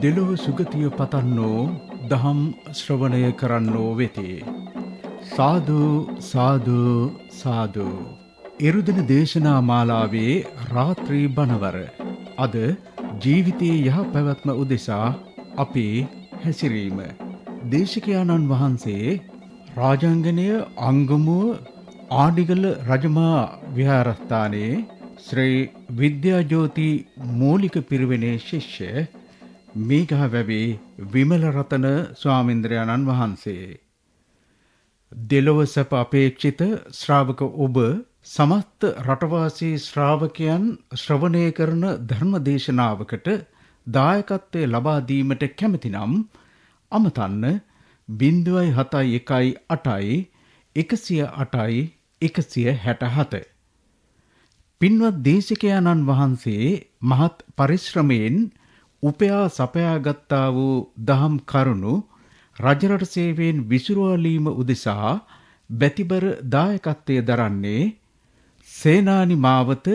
දෙලොව සුගතිය පතන්නෝ දහම් ශ්‍රවණය කරන්නෝ වෙති. සාදු සාදු සාදු. එරුදෙන දේශනා මාලාවේ රාත්‍රී බණවර. අද ජීවිතයේ යහ පැවැත්ම උදෙසා අපේ හැසිරීම. දේශකයාණන් වහන්සේ රාජාංගනය අංගමුව ආඩිගල රජමහා විහාරස්ථානයේ ශ්‍රී විද්‍යාජෝති මූලික පිරිවෙනේ ශිෂ්‍ය මේඝවැවේ විමල රතන ස්වාමීන්ද්‍රයන්න් වහන්සේ. දෙලොව සැප අපේක්ෂිත ශ්‍රාවක ඔබ සමස්ත රටවාසී ශ්‍රාවකයන් ශ්‍රවණය කරන ධර්ම දේශනාවකට දායකත්වය ලබා දීමට කැමතිනම් අමතන්න 07108 පින්වත් දේශකයාණන් වහන්සේ මහත් පරිශ්‍රමයෙන් උපයා සපයාගත්තා වූ දහම් කරුණු රජරට සේවයෙන් විසුරුවලීම උදෙසා බැතිබර දායකත්වය දරන්නේ සේනානි මාවත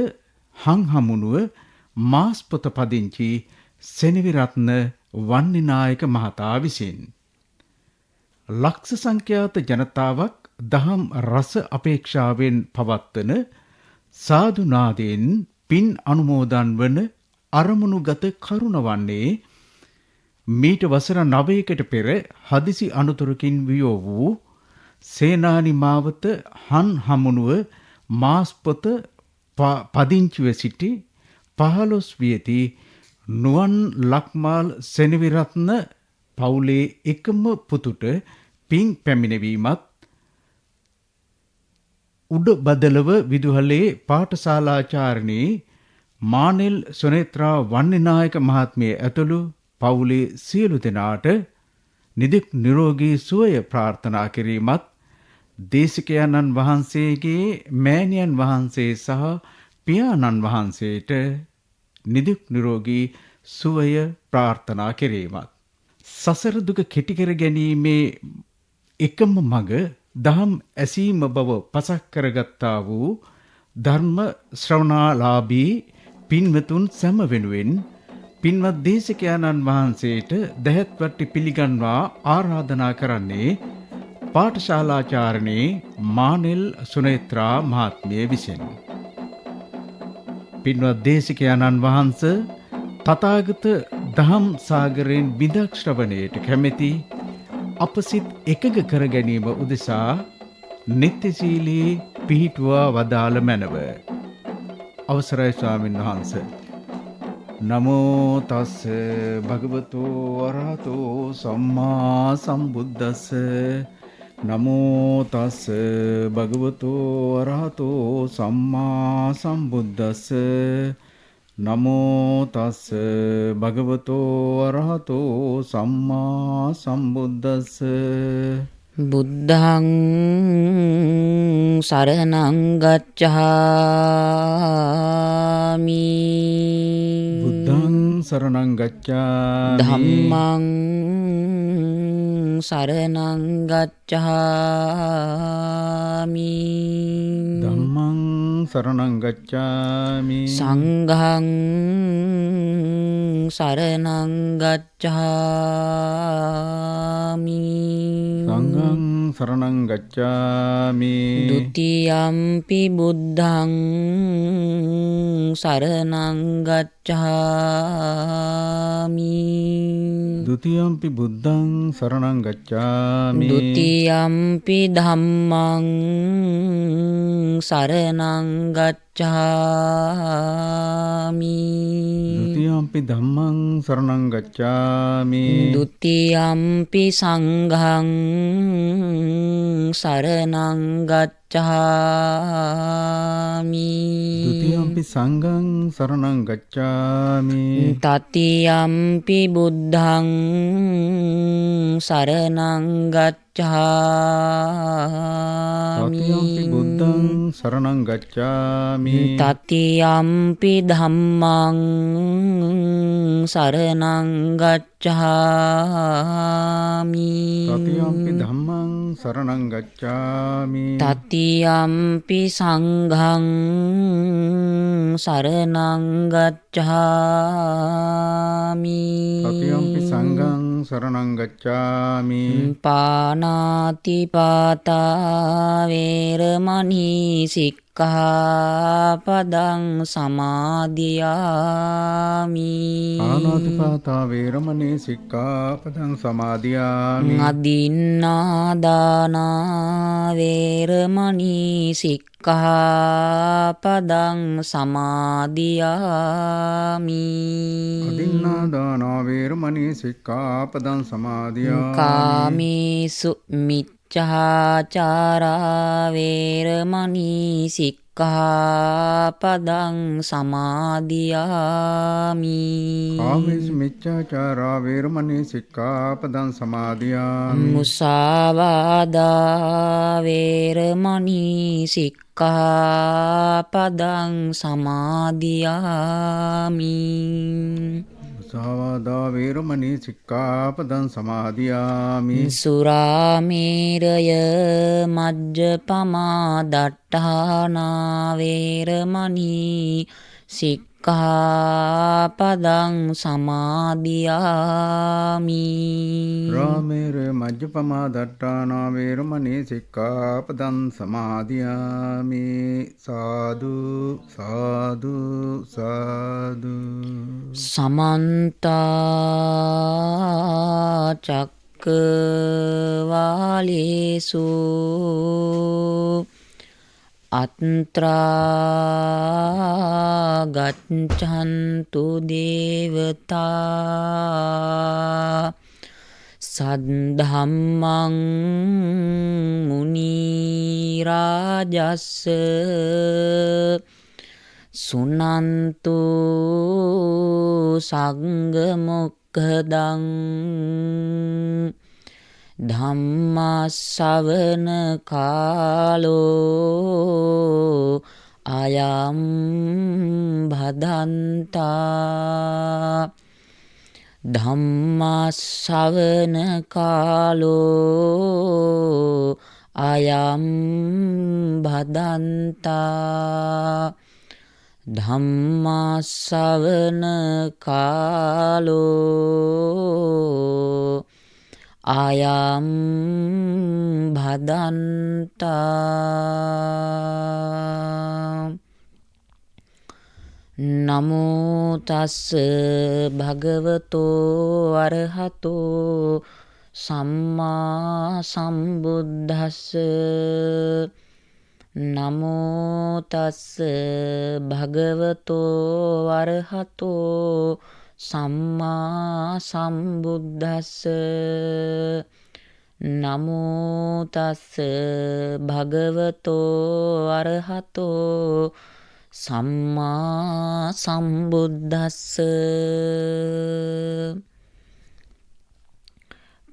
හංහමුණුව මාස්පොත පදිංචි සෙනවිරත්න වන්නිනායක මහතා විසින්. ලක්ෂ සංඛ්‍යාත ජනතාවක් දහම් රස අපේක්ෂාවෙන් පවත්වන සාදුනාදයෙන් පින් අනුමෝදන් වන අරමුණුගත කරුණ වන්නේ මීට වසර 9කට පෙර හදිසි අනතුරකින් වියෝ වූ සේනානි මාවත හංහමුණුව මාස්පොත පදිංචිව සිටි 15 වියති නුවන් ලක්මාල් සෙනවිරත්න පවුලේ එකම පුතුට පින් පැමිණවීමත් උඩ බදලව විදුහලේ පාඨශාලාචාර්යනී මානෙල් සොනේත්‍රා වන්නිනායක මහත්මිය ඇතුළු පවුලේ සියලු දෙනාට නිදුක් නිරෝගී සුවය ප්‍රාර්ථනා කිරීමත් දේශකයන්න් වහන්සේගේ මෑණියන් වහන්සේ සහ පියාණන් වහන්සේට නිදුක් නිරෝගී සුවය ප්‍රාර්ථනා කිරීමත් සසර දුක කෙටි කර ගැනීමේ එකම මඟ දහම් ඇසීම බව පසක් කරගත්තා වූ ධර්ම ශ්‍රවණාලාභී පින්වතුන් සැම වෙනුවෙන් පින්වත් දේශකයාණන් වහන්සේට දහත් වට්ටි පිළිගන්වා ආරාධනා කරන්නේ පාඨශාලාචාර්යනී මානෙල් සුනේත්‍රා මහත්මිය විසින්. පින්වත් දේශකයාණන් වහන්සේ තථාගත දහම් සාගරයෙන් බිඳක් ශ්‍රවණයට කැමැති අප සිත් එකග කර ගැනීම උදෙසා නිත්‍යශීලී පිහිටුවා වදාළ මැනව. අවසරයි ස්වාමීන් වහන්ස. නමෝ තස් භගවතු වරහතෝ සම්මා සම්බුද්දස්ස. නමෝ තස් භගවතු වරහතෝ සම්මා සම්බුද්දස්ස. නමෝ තස් භගවතු වරහතෝ සම්මා සම්බුද්දස්ස. බුද්ධං සරණං ගච්ඡාමි. බුද්ධං සරණං ගච්ඡාමි. ධම්මං සරණං ගච්ඡාමි. ධම්මං සරණං ගච්ඡාමි. සංඝං සරණං ගච්ඡාමි. සංඝං සරණං ගච්ඡාමි. ဒ ුතියම්පි බුද්ධං සරණං ගච්ඡාමි. ဒ ුතියම්පි බුද්ධං සරණං ගච්ඡාමි. ဒ ුතියම්පි ධම්මං සරණං ගච්ඡාමි. ဒ ුතියම්පි ධම්මං සරණං ගච්ඡාමි. ဒ ුතියම්පි සංඝං සරණං ගච්ඡාමි. ဒ ුතියම්පි සංඝං සරණං ගච්ඡාමි. තතියම්පි බුද්ධං සරණං ගච්ඡාමි. තතියම්පි බුද්ධං සරණං ගච්ඡාමි. තතියම්පි ධම්මං සරණං ගච්ඡාමි. තතියම්පි ධම්මං සරණං ගච්ඡාමි. තතියම්පි සංඝං සරණං ගච්ඡාමි. තතියම්පි සංඝං සරණං ගච්ඡාමි. පානාති පාතා වේරමණී සික්ඛාපදං සමාදියාමි. පාණාතිපාතා වේරමණී සික්ඛාපදං සමාදියාමි. අදින්නාදානා වේරමණී සික්ඛාපදං සමාදියාමි. අදින්නාදානා වේරමණී සික්ඛාපදං සමාදියාමි. කාමේසු මිච්ඡාචාරා වේරමණී සික්ඛාපදං සමාදියාමි. කාමේසු මිච්ඡාචාරා වේරමණී සික්ඛාපදං සමාදියාමි. මුසාවාදා වේරමණී සික්ඛාපදං සමාදියාමි. මුසාවාදා වේරමණී සික්ඛාපදං සමාදියාමි. සුරාමේරය මජ්ජපමා දට්ඨානා වේරමණී සික්ඛාපදං සමාදියාමි. රාමේර මජ්ජපමා දට්ඨානා වේරමණී සික්ඛාපදං සමාදියාමි. සාදු සාදු සාදු. සමන්ත චක්කවාලේසු අත්‍රා ගච්ඡන්තු දේවතා සද්ධම්මං මුනි රාජස්ස සුනන්තු සංඝ මොක්ඛදං ධම්මස්සවන කාලෝ අයං භදන්තා. ධම්මස්සවන කාලෝ අයං භදන්තා. ධම්මස්සවන කාලෝ අයං භදන්තා. නමෝ තස්ස භගවතෝ අරහතෝ සම්මා සම්බුද්දස්ස. නමෝ තස්ස භගවතෝ අරහතෝ සම්මා සම්බුද්දස්ස. නමෝ තස්ස භගවතෝ අරහතෝ සම්මා සම්බුද්දස්ස.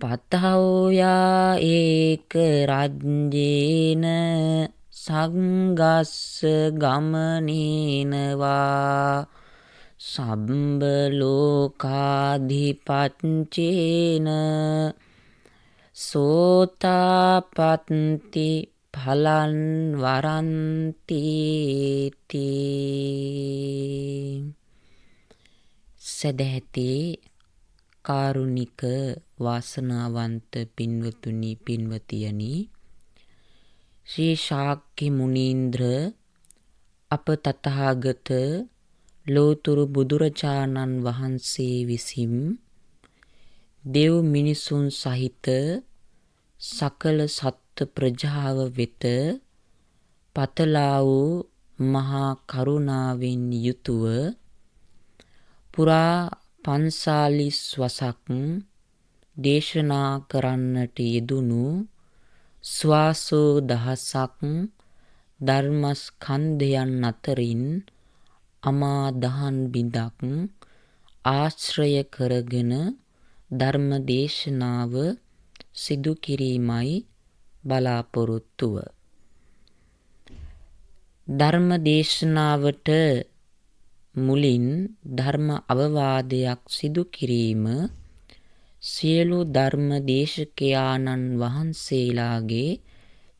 පතහෝයා ඒක රජ්ජේන සංගස්ස ගමනේනවා සම්බ ලෝකාධිපච්චේන සෝතාපට්ටි ඵලං වරන්ති. සදැහැති කාරුණික වාසනාවන්ත පින්වතුනි පින්වතියනි, ශ්‍රී ශාක්‍ය මුනීන්ද්‍ර අප තථාගත ලෝතුරු බුදුරජාණන් වහන්සේ විසින් දෙව් මිනිසුන් සහිත සකල සත්ත්ව ප්‍රජාව වෙත පතලා වූ මහා කරුණාවෙන් යුතුව පුරා 45 වසක් දේශනා කරන්නට යෙදුණු ස්වාසෝ දහසක් ධර්මස්කන්ධයන් අතරින් අමා දහන් බිඳක් ආශ්‍රය කරගෙන ධර්ම දේශනාව සිදු කිරීමයි බලාපොරොත්තුව. ධර්ම දේශනාවට මුලින් ධර්ම අවවාදයක් සිදු කිරීම සියලු ධර්ම දේශකයාණන් වහන්සේලාගේ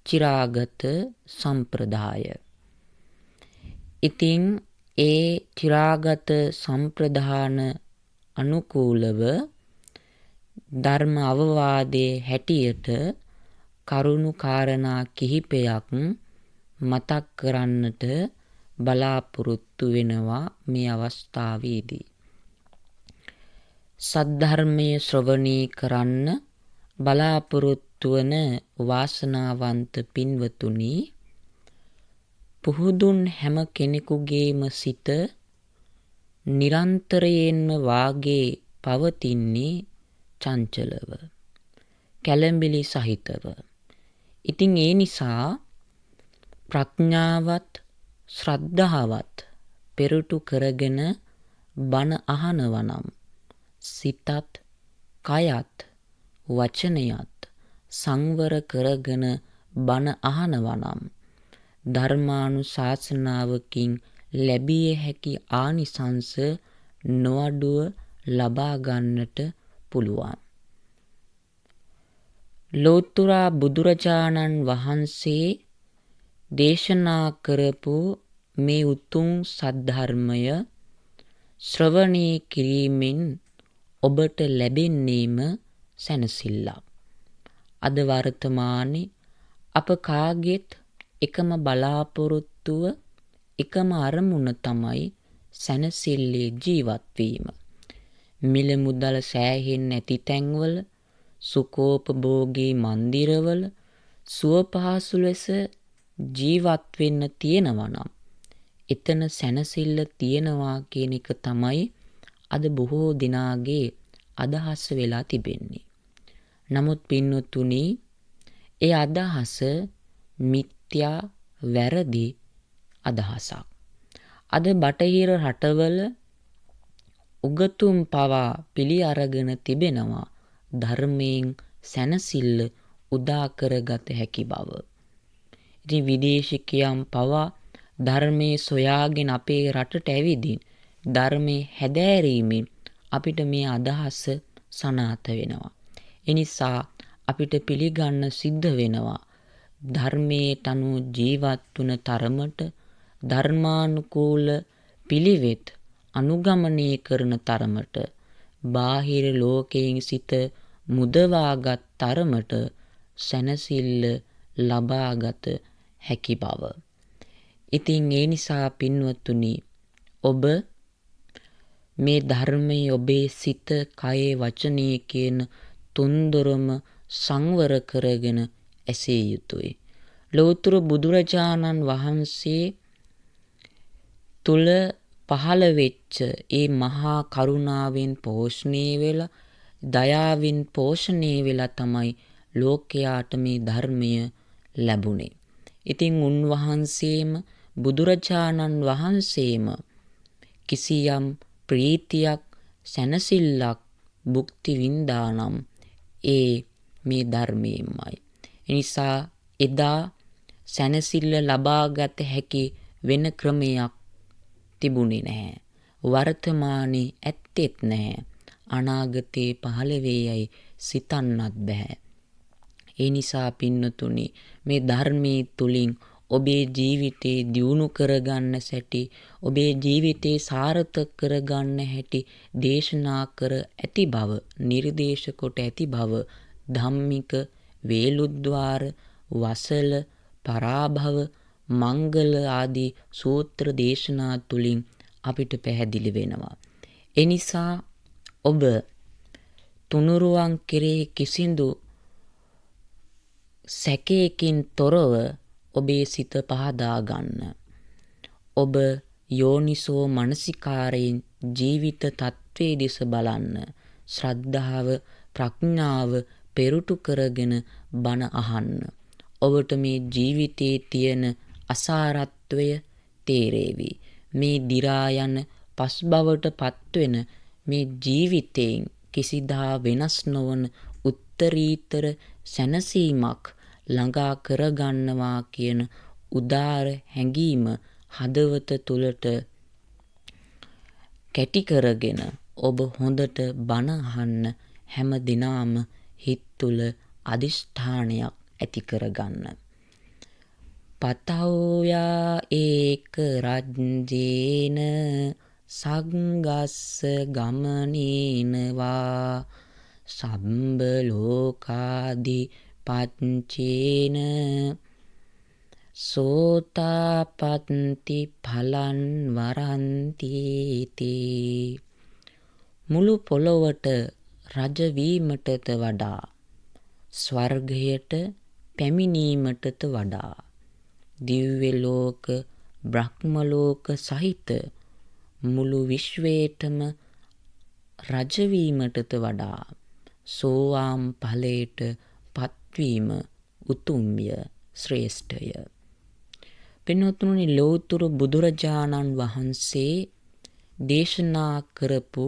චිරාගත සම්ප්‍රදාය. ඉතින් ඒ චිරාගත සම්ප්‍රදාන අනුකූලව ධර්ම අවවාදයේ හැටියට කරුණු කාරණා කිහිපයක් මතක් කරන්නට බලාපොරොත්තු වෙනවා මේ අවස්ථාවේදී. සද්ධර්මයේ ශ්‍රවණය කරන්න බලාපොරොත්තු වන වාසනාවන්ත පින්වතුනි, පුහුදුන් හැම කෙනෙකුගේම සිත නිරන්තරයෙන්ම වාගේ පවතින්නේ චංචලව, කැළඹිලි සහිතව. ඉතින් ඒ නිසා ප්‍රඥාවත් ශ්‍රද්ධාවත් පෙරටු කරගෙන බණ අහනවා නම් සිතත් කයත් වචනයත් සංවර කරගෙන බණ අහනවා නම් ධර්මානුශාසනාවකින් ලැබිය හැකි ආනිසංස නොඅඩුව ලබා ගන්නට පුළුවන්. ලෝතර බුදුරජාණන් වහන්සේ දේශනා කරපු මේ උතුම් සද්ධර්මය ශ්‍රවණය කිරීමෙන් ඔබට ලැබෙන්නේම සැනසෙල්ලක්. අද වර්තමානයේ අප කාගෙත් එකම බලාපොරොත්තුව, එකම අරමුණ තමයි සැනසෙල්ලේ ජීවත් වීම. මිල මුදල් සෑහෙන්නේ නැති තැන්වල, සුඛෝපභෝගී මන්දිරවල සුව පහසු ලෙස ජීවත් වෙන්න තියෙනවා නම් එතන සැනසෙල්ල තියෙනවා කියන එක තමයි අද බොහෝ දිනාගේ අදහස වෙලා තිබෙන්නේ. නමුත් පින්වතුනි, ඒ අදහස මිත්‍යා වැරදි අදහසක්. අද බටහිර රටවල උගතුන් පවා පිළි අරගෙන තිබෙනවා ධර්මයෙන් සැනසෙල්ල උදා කරගත හැකි බව. ඉතින් විදේශිකයන් පවා ධර්මයේ සොයාගෙන අපේ රටට ඇවිදින් ධර්මයේ හැදෑරීමෙන් අපිට මේ අදහස සනාථ වෙනවා. එනිසා අපිට පිළිගන්න සිද්ධ වෙනවා ධර්මයට අනුව ජීවත් වන තරමට, ධර්මානුකූල පිළිවෙත් අනුගමනය කරන තරමට, බාහිර ලෝකයෙන් සිත මුදවාගත් තරමට සැනසෙල්ල ලබාගත හැකි බව. ඉතින් ඒ නිසා පින්වතුනි, ඔබ මේ ධර්මයේ ඔබේ සිත, කය, වචනය කියන තුන්දොරම සංවර කරගෙන ඇසිය යුතුයි. ලෝතර බුදුරජාණන් වහන්සේ තුල පහළ වෙච්ච ඒ මහා කරුණාවෙන් පෝෂණය වෙලා, දයාවෙන් පෝෂණය වෙලා තමයි ලෝකයාට මේ ධර්මය ලැබුණේ. ඉතින් උන්වහන්සේම බුදුරජාණන් වහන්සේම කිසියම් ප්‍රීතියක්, සැනසෙල්ලක් භුක්ති විඳානම් ඒ මේ ධර්මයෙන්මයි. එනිසා එදා සැනසෙල්ල ලබාගත හැකි වෙන ක්‍රමයක් තිබුණේ නැහැ. වර්තමානයේ ඇත්තෙත් නැහැ. අනාගතේ පහළ වේයයි සිතන්නත් බෑ. ඒ නිසා පින්නතුනි, මේ ධර්මයේ තුලින් ඔබේ ජීවිතේ දියුණු කරගන්න සැටි, ඔබේ ජීවිතේ සාර්ථක කරගන්න හැටි දේශනා කර ඇති බව, නිර්දේශ කොට ඇති බව ධම්මික, වේලුද්වාර, වසල, පරාභව, මංගල ආදී සූත්‍ර දේශනා තුලින් අපිට පැහැදිලි වෙනවා. එනිසා ඔබ තුනුරුවන් කෙරෙහි කිසිදු සැකයකින් තොරව ඔබේ සිත පහදා ගන්න. ඔබ යෝනිසෝ මනසිකාරයෙන් ජීවිත තත්ත්වයේ දෙස බලන්න. ශ්‍රද්ධාව, ප්‍රඥාව පෙරටු කරගෙන බණ අහන්න. ඔබට මේ ජීවිතයේ තියෙන අසාරත්වය තේරේවි. මේ දි รา යන පස්බවට පත්වෙන මේ ජීවිතයෙන් කිසිදා වෙනස් නොවන උත්තරීතර සැනසීමක් ළඟා කරගන්නවා කියන උදාර හැඟීම හදවත තුළට කැටි කරගෙන ඔබ හොඳට බණ අහන්න හැම දිනාම හිත තුළ අදිෂ්ඨානයක් ඇති කරගන්න. පතව්‍යා ඒක රජ්ජේන සංගස්ස ගමනේනවා සම්බ ලෝකාදි පච්චේන සෝතාපට්ටි ඵලං වරන්ති. මුළු පොළොවට රජ වීමටද වඩා ස්වර්ගයට පැමිණීමටද වඩා දිව්‍ය ලෝක බ්‍රහ්ම ලෝක සහිත මුළු විශ්වයටම රජ වීමටද වඩා සෝවාන් ඵලයට පත්වීම උතුම්ය, ශ්‍රේෂ්ඨය. පින්වත්නි, ලෝතුරු බුදුරජාණන් වහන්සේ දේශනා කරපු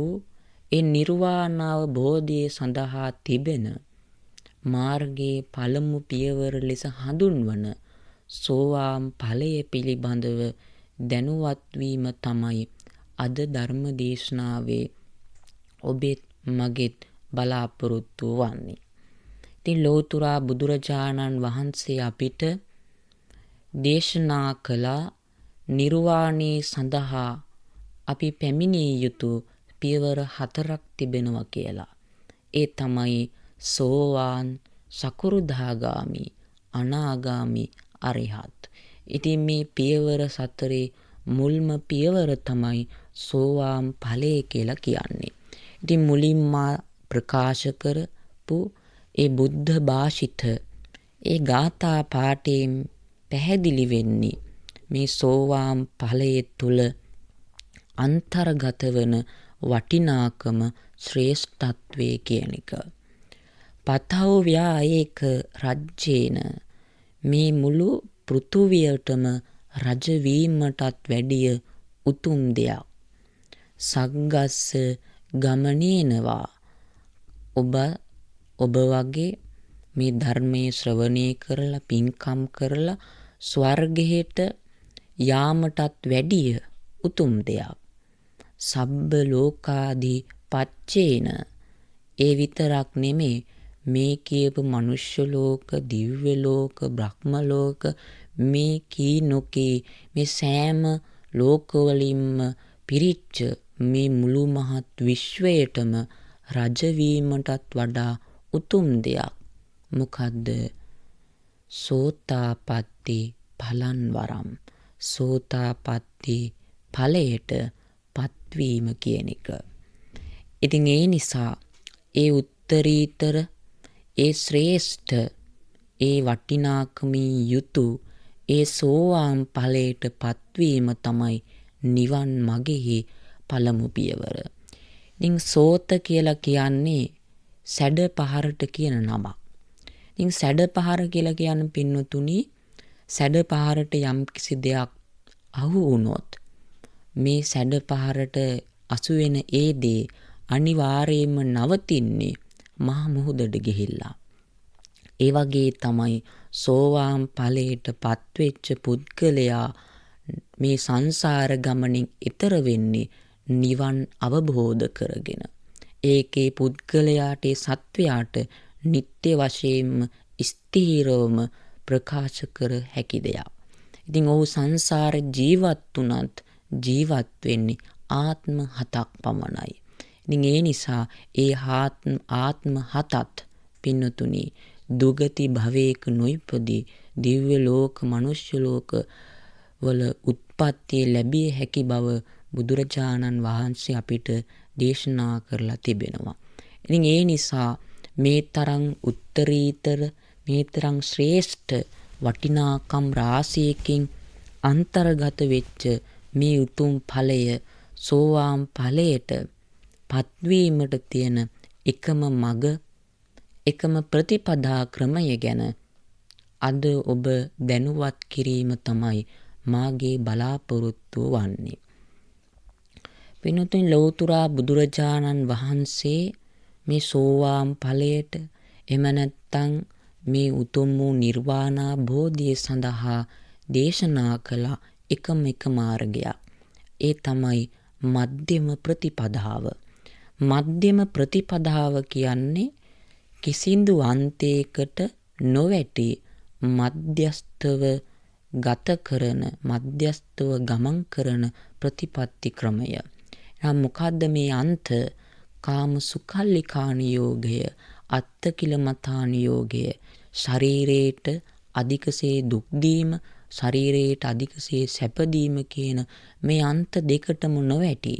ඒ නිර්වාණ අවබෝධය සඳහා තිබෙන මාර්ගයේ පළමු පියවර ලෙස හඳුන්වන සෝවාන් ඵලය පිළිබඳව දැනුවත් වීම තමයි අද ධර්ම දේශනාවේ ඔබෙත් මගෙත් බලාපොරොත්තු වන්නේ. ඉතින් ලෝතුරා බුදුරජාණන් වහන්සේ අපිට දේශනා කළ නිර්වාණය සඳහා අපි පැමිණිය යුතු පියවර 4ක් තිබෙනවා කියලා. ඒ තමයි සෝවාන්, සකෘදාගාමි, අනාගාමි, අරිහත්. ඉතින් මේ පියවර 4 මුල්ම පියවර තමයි සෝවාන් ඵලය කියලා කියන්නේ. ඉතින් මුලින්ම ප්‍රකාශ කරපු ඒ බුද්ධ භාෂිත ඒ ගාථා පාඨයෙන් පැහැදිලි වෙන්නේ මේ සෝවාන් ඵලයේ තුල අන්තර්ගත වන වටිනාකම, ශ්‍රේෂ්ඨත්වයේ කියන එක. පතව්‍යා ඒක රජ්ජේන, මේ මුළු පෘථුවියටම රජ වීමටත් වැඩිය උතුම් දෙයක්. සංගස්ස ගමනේනවා, ඔබ වගේ මේ ධර්මයේ ශ්‍රවණය කරලා පින්කම් කරලා ස්වර්ගයට යාමටත් වැඩිය උතුම් දෙයක්. සබ්බ ලෝකාදී පච්චේන, ඒ විතරක් නෙමේ, මේ කියපු මනුෂ්‍ය ලෝක, දිව්‍ය ලෝක, බ්‍රහ්ම ලෝක, මේ කී නොකී මේ සෑම ලෝකවලින්ම පිරිච්ච මේ මුළු මහත් විශ්වයටම රජවීමටත් වඩා උතුම් දෙයක්. මොකද්ද? සෝතාපට්ටි ඵලං වරම්, සෝතාපට්ටි ඵලයට පත්වීම කියන එක. ඉතින් ඒ නිසා ඒ උත්තරීතර, ඒ ශ්‍රේෂ්ඨ, ඒ වටිනාකමින් යුතු ඒ සෝවාන් ඵලයට පත්වීම තමයි නිවන් මගෙහි පළමු පියවර. ඉතින් සෝත කියලා කියන්නේ සැඩ පහරට කියන නමක්. ඉතින් සැඩ පහර කියලා කියන්නේ පින්නතුනි, සැඩ පහරට යම් කිසි දෙයක් අහු වුණොත් මේ සැඩ පහරට අසු වෙන ඒ දේ අනිවාර්යයෙන්ම නවතින්නේ මහ මුහුදට ගිහිල්ලා. ඒ වගේ තමයි සෝවාන් ඵලයට පත්වෙච්ච පුද්ගලයා මේ සංසාර ගමනින් ඈතර වෙන්නේ නිවන් අවබෝධ කරගෙන. ඒකේ පුද්ගලයාට, සත්වයාට නිත්‍ය වශයෙන්ම ස්ථීරවම ප්‍රකාශ කර හැකි දෙයක්. ඉතින් ඔහු සංසාර ජීවත් වුණත් ජීවත් වෙන්නේ ආත්ම 7ක් පමණයි. ඉතින් ඒ නිසා ඒ ආත්ම 7ත් පින්නතුනි දුගති භවයක නොයිපදී දිව්‍ය ලෝක, මනුෂ්‍ය ලෝක වල උත්පත්ති ලැබිය හැකි බව බුදුරජාණන් වහන්සේ අපිට දේශනා කරලා තිබෙනවා. ඉතින් ඒ නිසා මේ තරම් උත්තරීතර, මේ තරම් ශ්‍රේෂ්ඨ වටිනාකම් රාශියකින් අන්තර්ගත වෙච්ච මේ උතුම් ඵලය, සෝවාන් ඵලයට පත්වීමට තියෙන එකම මඟ, එකම ප්‍රතිපදා ක්‍රමය ගැන අද ඔබ දැනුවත් කිරීම තමයි මාගේ බලාපොරොත්තු වන්නේ. පින්වත්නි, ලෞතුරා බුදුරජාණන් වහන්සේ මේ සෝවාන් ඵලයට, එම නැත්තම් මේ උතුම් වූ නිර්වාණ බෝධිය සඳහා දේශනා කළ එකම එක මාර්ගයක්. ඒ තමයි මධ්‍යම ප්‍රතිපදාව. මධ්‍යම ප්‍රතිපදාව කියන්නේ කිසිදු අන්තයකට නොවැටි මධ්‍යස්තව ගත කරන මධ්‍යස්තව ගමන් කරන ප්‍රතිපත්ති ක්‍රමය. එහෙනම් මොකද්ද මේ අන්ත? කාම සුඛල්ලිකානියෝගය, අත්තකිලමතානියෝගය, ශරීරයට අධිකසේ දුක් දීම, ශරීරයට අධිකසේ සැප දීම කියන මේ අන්ත දෙකටම නොවැටි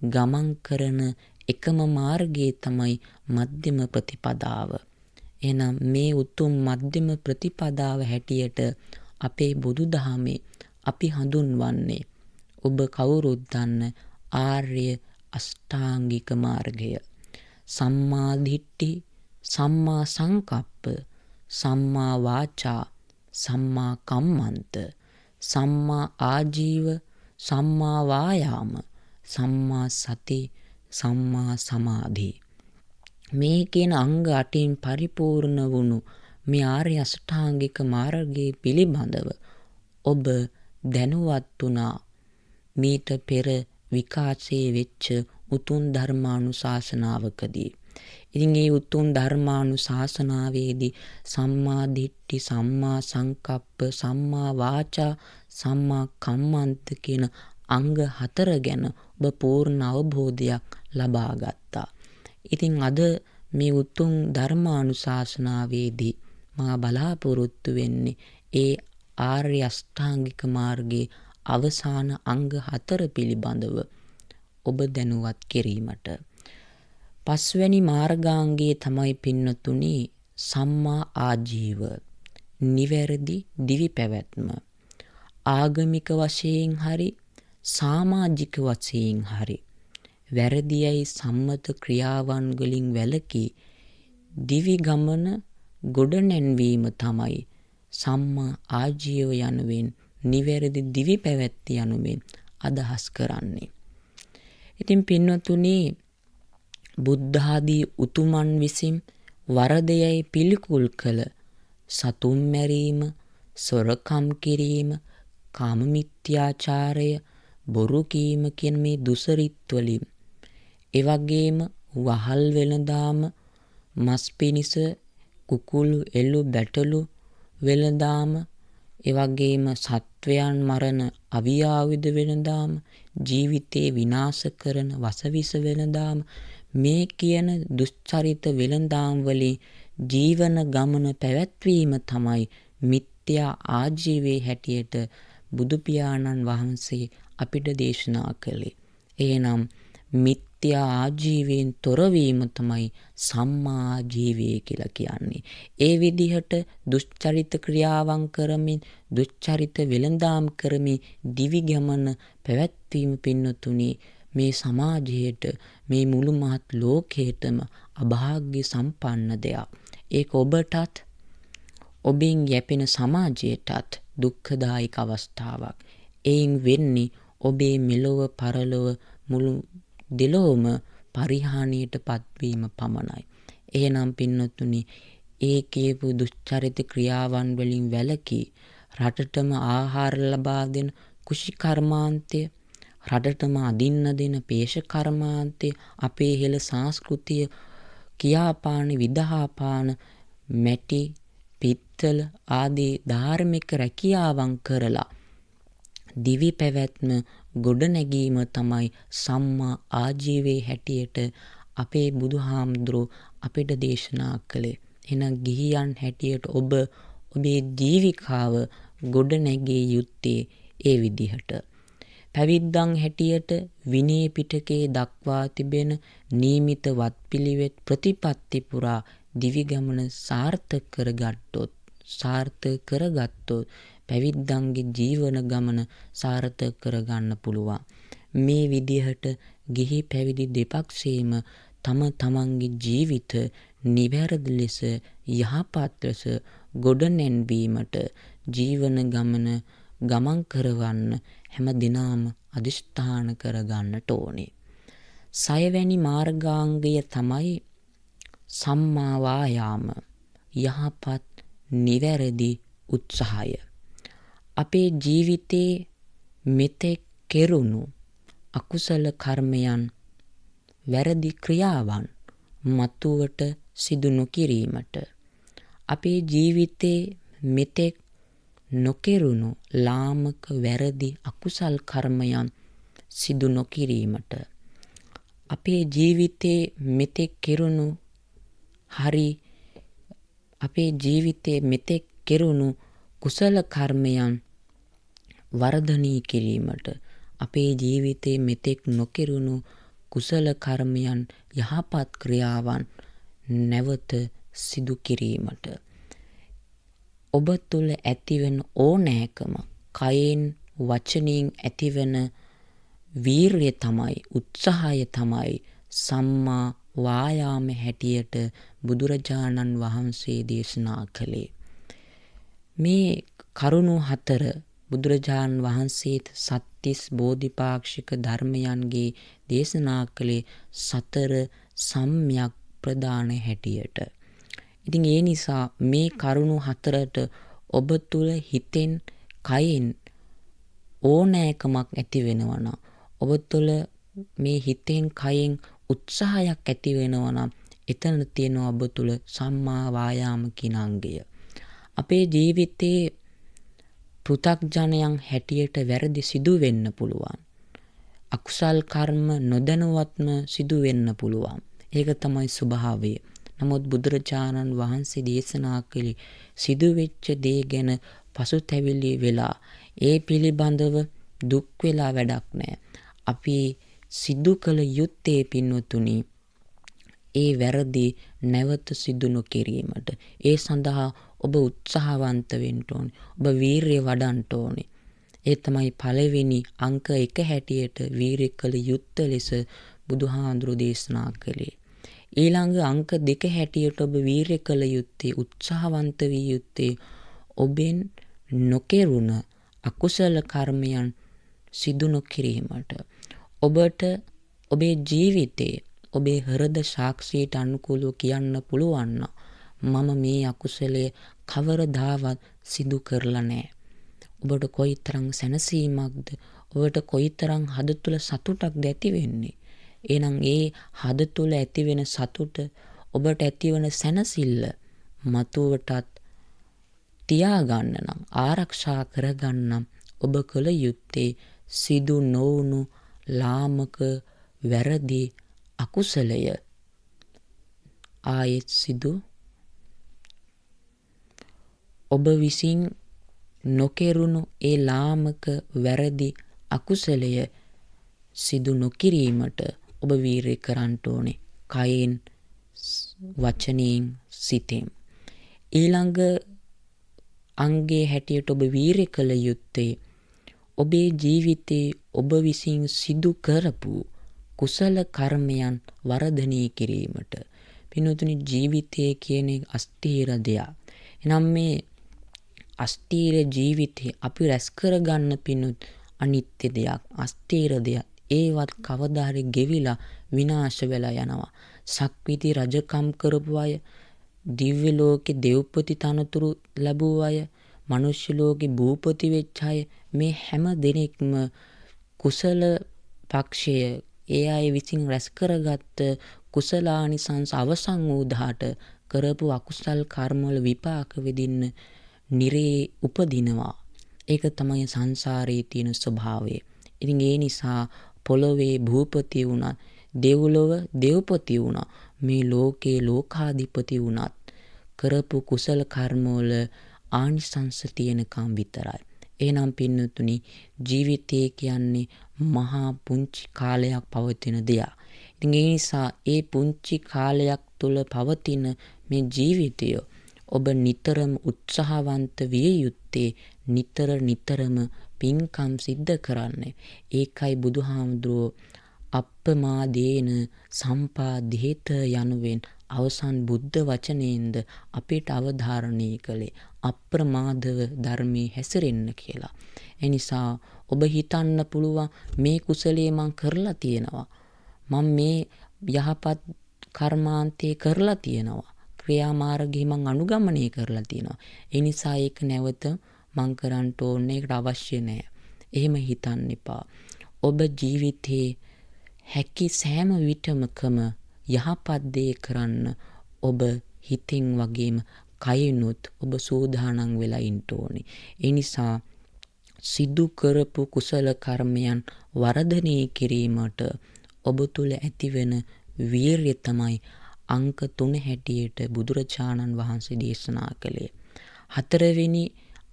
ගමන් කරන එකම මාර්ගය තමයි මධ්‍යම ප්‍රතිපදාව. එහෙනම් මේ උතුම් මධ්‍යම ප්‍රතිපදාව හැටියට අපේ බුදුදහමේ අපි හඳුන්වන්නේ ඔබ කවුරුත් දන්න ආර්ය අෂ්ටාංගික මාර්ගය. සම්මා දිට්ඨි, සම්මා සංකප්ප, සම්මා වාචා, සම්මා කම්මන්ත, සම්මා ආජීව, සම්මා වායාම, සම්මා සති, සම්මා සමාධි. මේ කියන අංග 8න් පරිපූර්ණ වුණු මේ ආර්ය අෂ්ටාංගික මාර්ගයේ පිළිබඳව ඔබ දැනුවත් වුණා මීට පෙර විකාශයේ වෙච්ච උතුම් ධර්මානුශාසනාවකදී. ඉතින් මේ උතුම් ධර්මානුශාසනාවේදී සම්මා දිට්ඨි, සම්මා සංකප්ප, සම්මා වාචා, සම්මා කම්මන්ත කියන අංග 4 ගැන ඔබ පූර්ණ අවබෝධයක් ලබා ගත්තා. ඉතින් අද මේ උතුම් ධර්මානුශාසනාවේදී මා බලාපොරොත්තු වෙන්නේ ඒ ආර්ය අෂ්ටාංගික මාර්ගයේ අවසාන අංග 4 පිළිබඳව ඔබ දැනුවත් කිරීමට. පස්වැනි මාර්ගාංගයේ තමයි පින්නතුනි සම්මා ආජීව, නිවැරදි දිවි පැවැත්ම. ආගමික වශයෙන් හරි සමාජික වශයෙන් හරි වැරදියයි සම්මත ක්‍රියාවන් වලින් වැළකී දිවි ගමන ගොඩනැන්වීම තමයි සම්මා ආජීව යනුවෙන්, නිවැරදි දිවි පැවැත්ම යනුවෙන් අදහස් කරන්නේ. ඉතින් පින්වතුනි, බුද්ධ ආදී උතුමන් විසින් වරදයයි පිළිකුල් කළ සතුන් මැරීම, සොරකම් කිරීම, කාම මිත්‍යාචාරය, බොරු කීම කියන මේ දුසරිත් වලින්, ඒ වගේම වහල් වෙළඳාම, මස් පිණිස කුකුළු එළු බැටළු වෙළඳාම, ඒ වගේම සත්වයන් මරණ අවියාවිද වෙළඳාම, ජීවිතේ විනාශ කරන වසවිස වෙළඳාම, මේ කියන දුෂ්චරිත වෙළඳාම් වලින් ජීවන ගමන පැවැත්වීම තමයි මිත්‍යා ආජීවයේ හැටියට බුදු පියාණන් වහන්සේ අපිට දේශනා කළේ. එහෙනම් මිත්‍යා ආජීවයෙන් තොරවීම තමයි සම්මා ආජීවය කියලා කියන්නේ. ඒ විදිහට දුෂ්චරිත ක්‍රියාවන් කරමින්, දුෂ්චරිත වෙළඳාම් කරමින් දිවි ගමන පැවැත්වීම පින්නතුනි මේ සමාජයට, මේ මුළු මහත් ලෝකයටම අභාග්‍ය සම්පන්න දෙයක්. ඒක ඔබටත්, ඔබෙන් යැපෙන සමාජයටත් දුක්ඛදායක අවස්ථාවක්. එයින් වෙන්නේ ඔබේ මෙලොව පරලොව මුළු දෙලොවම පරිහානියට පත්වීම පමණයි. එහෙනම් පින්නතුනි, ඒ කියපු දුෂ්චරිත ක්‍රියාවන් වලින් වැළකී රටටම ආහාර ලබා දෙන කුෂි කර්මාන්තය, රටටම අදින්න දෙන පේශ කර්මාන්තය, අපේ හෙළ සංස්කෘතිය කියාපාන විදහාපාන මැටි, පිත්තල ආදී ධාර්මික රැකියාවන් කරලා දිවි පැවැත්ම ගොඩනැගීම තමයි සම්මා ආජීවයේ හැටියට අපේ බුදුහාමුදුරුවෝ අපිට දේශනා කළේ. එහෙනම් ගිහියන් හැටියට ඔබ ඔබේ ජීවිකාව ගොඩනැගිය යුත්තේ ඒ විදිහට. පැවිද්දන් හැටියට විනය පිටකයේ දක්වා තිබෙන නියමිත වත්පිළිවෙත් ප්‍රතිපත්ති පුරා දිවි ගමන සාර්ථක කරගත්තොත් පැවිද්දන්ගේ ජීවන ගමන සාර්ථක කරගන්න පුළුවන්. මේ විදිහට ගිහි පැවිදි දෙපක්ෂේම තම තමන්ගේ ජීවිත නිවැරදි ලෙස, යහපත් ලෙස ගොඩනැන්වීමට ජීවන ගමන් කරවන්න හැම දිනම අදිෂ්ඨාන කරගන්නට ඕනේ. 6 වැනි මාර්ගාංගය තමයි සම්මා වායාම, යහපත් නිවැරදි උත්සාහය. අපේ ජීවිතේ මෙතෙක් කෙරුණු අකුසල කර්මයන් වැරදි ක්‍රියාවන් මතුවට සිදු නොකිරීමට අපේ ජීවිතේ මෙතෙක් නොකෙරුණු ලාමක වැරදි අකුසල් කර්මයන් සිදු නොකිරීමට අපේ ජීවිතේ මෙතෙක් කෙරුණු අපේ ජීවිතේ මෙතෙක් කෙරුණු කුසල කර්මයන් වර්ධනය කිරීමට අපේ ජීවිතේ මෙතෙක් නොකෙරුණු කුසල කර්මයන් යහපත් ක්‍රියාවන් නැවත සිදු කිරීමට ඔබ තුළ ඇතිවන ඕනෑකම කයෙන් වචනයෙන් ඇතිවන වීරිය තමයි උත්සාහය තමයි සම්මා වායාම හැටියට බුදුරජාණන් වහන්සේ දේශනා කළේ. මේ කරුණු 4 බුදුරජාණන් වහන්සේ සත්‍තිස් බෝධිපාක්ෂික ධර්මයන්ගේ දේශනා කළේ 4 සම්‍යක් ප්‍රදාන හැටියට. ඉතින් ඒ නිසා මේ කරුණු 4ට ඔබ තුළ හිතෙන් කයෙන් ඕනෑකමක් ඇති වෙනවා නම් ඔබ තුළ මේ හිතෙන් කයෙන් උත්සාහයක් ඇති වෙනවා නම් එතන තියෙනවා ඔබ තුළ සම්මා වායාම කියන අංගය. අපේ ජීවිතේ පෘථග්ජනයන් හැටියට වැරදි සිදු වෙන්න පුළුවන්. අකුසල් කර්ම නොදැනුවත්ම සිදු වෙන්න පුළුවන්. ඒක තමයි ස්වභාවය. නමුත් බුදුරජාණන් වහන්සේ දේශනා කළේ සිදුවෙච්ච දේ ගැන පසුතැවිලි වෙලා ඒ පිළිබඳව දුක් වෙලා වැඩක් නැහැ. අපි සිදු කළ යුත්තේ පින්වතුනි ඒ වැරදි නැවත සිදු නොකිරීමට. ඒ සඳහා ඔබ උත්සාහවන්ත වෙන්න ඕනේ. ඔබ වීරිය වඩන්න ඕනේ. ඒ තමයි පළවෙනි අංක 1 හැටියට වීරිය කළ යුත්ත ලෙස බුදුහාඳුරු දේශනා කළේ. ඊළඟ අංක 2 හැටියට ඔබ වීරිය කළ යුත්තේ උත්සාහවන්ත විය යුත්තේ ඔබෙන් නොකෙරුණ අකුසල කර්මයන් සිදු නොකිරීමට. ඔබට ඔබේ ජීවිතේ ඔබේ හෘද සාක්ෂියට අනුකූලව කියන්න පුළුවන් මම මේ අකුසලයේ කවරදාවත් සිදු කරලා නැහැ. ඔබට කොයිතරම් සැනසීමක්ද ඔබට කොයිතරම් හද තුල සතුටක්ද ඇති වෙන්නේ. එහෙනම් ඒ හද තුල ඇති වෙන සතුට ඔබට ඇතිවන සැනසෙල්ල මතුවටත් තියාගන්න නම් ආරක්ෂා කරගන්න ඔබ කළ යුත්තේ සිදු නොවුණු ලාමක වැරදි අකුසලය ආයෙත් සිදු ඔබ විසින් නොකෙරුණු ඒ ලාමක වැරදි අකුසලය සිදු නොකිරීමට ඔබ වීරිය කරන්න ඕනේ. කයෙන් වචනයෙන් සිතෙන්. ඊළඟ අංගයේ හැටියට ඔබ වීරිය කළ යුත්තේ ඔබේ ජීවිතේ ඔබ විසින් සිදු කරපු කුසල කර්මයන් වර්ධනය කිරීමට. පින්වතුනි ජීවිතය කියන එක අස්ථීර දෙයක්. එනම් මේ අස්ථීර ජීවිතේ අපි රැස් කරගන්න පිණුත් අනිත්‍ය දෙයක්, අස්ථීර දෙයක්. ඒවත් කවදා හරි ගෙවිලා විනාශ වෙලා යනවා. සක්විති රජකම් කරපු අය, දිව්‍ය ලෝකේ දෙව්පති තනතුරු ලැබුව අය, මනුෂ්‍ය ලෝකේ භූපති වෙච්ච අය මේ හැම දෙනෙක්ම කුසල පක්ෂය ඒ අය විසින් රැස් කරගත්ත කුසලානිසංස අවසන් වූ දහට කරපු අකුසල් කර්මවල විපාක විඳින්න නිරේ උපදිනවා. ඒක තමයි සංසාරයේ තියෙන ස්වභාවය. ඉතින් ඒ නිසා පොළොවේ භූපති වුණත්, දෙව්ලොව දෙව්පති වුණත්, මේ ලෝකේ ලෝකාධිපති වුණත් කරපු කුසල කර්මවල ආනිසංස තියෙනකම් විතරයි. එහෙනම් පින්නතුනි ජීවිතය කියන්නේ මහා පුංචි කාලයක් පවතින දෙයක්. ඉතින් ඒ නිසා ඒ පුංචි කාලයක් තුල පවතින මේ ජීවිතය ඔබ නිතරම උත්සාහවන්ත විය යුත්තේ නිතරම පින්කම් සිද්ධ කරන්නේ. ඒකයි බුදුහාමුදුරුවෝ අප්පමාදේන සම්පාදේත යනුවෙන් අවසන් බුද්ධ වචනයෙන්ද අපිට අවධාරණය කළේ අප්‍රමාදව ධර්මයේ හැසිරෙන්න කියලා. ඒ නිසා ඔබ හිතන්න පුළුවන් මේ කුසලයේ මං කරලා තියෙනවා. මම මේ යහපත් කර්මාන්තේ කරලා තියෙනවා. ක්‍රියාමාර්ගය මං අනුගමනය කරලා තියෙනවා. ඒ නිසා ඒක නැවත මං කරන්න ඕනේ. ඒකට අවශ්‍ය නැහැ. එහෙම හිතන්න එපා. ඔබ ජීවිතේ හැකි සෑම විටමකම යහපත් දේ කරන්න ඔබ හිතින් වගේම කයිනුත් ඔබ සූදානම් වෙලා ඉන්න ඕනේ. ඒ නිසා සිදු කරපු කුසල කර්මයන් වර්ධනය කිරීමට ඔබ තුල ඇතිවෙන වීරිය තමයි අංක 3 හැටියට බුදුරජාණන් වහන්සේ දේශනා කළේ. 4 වෙනි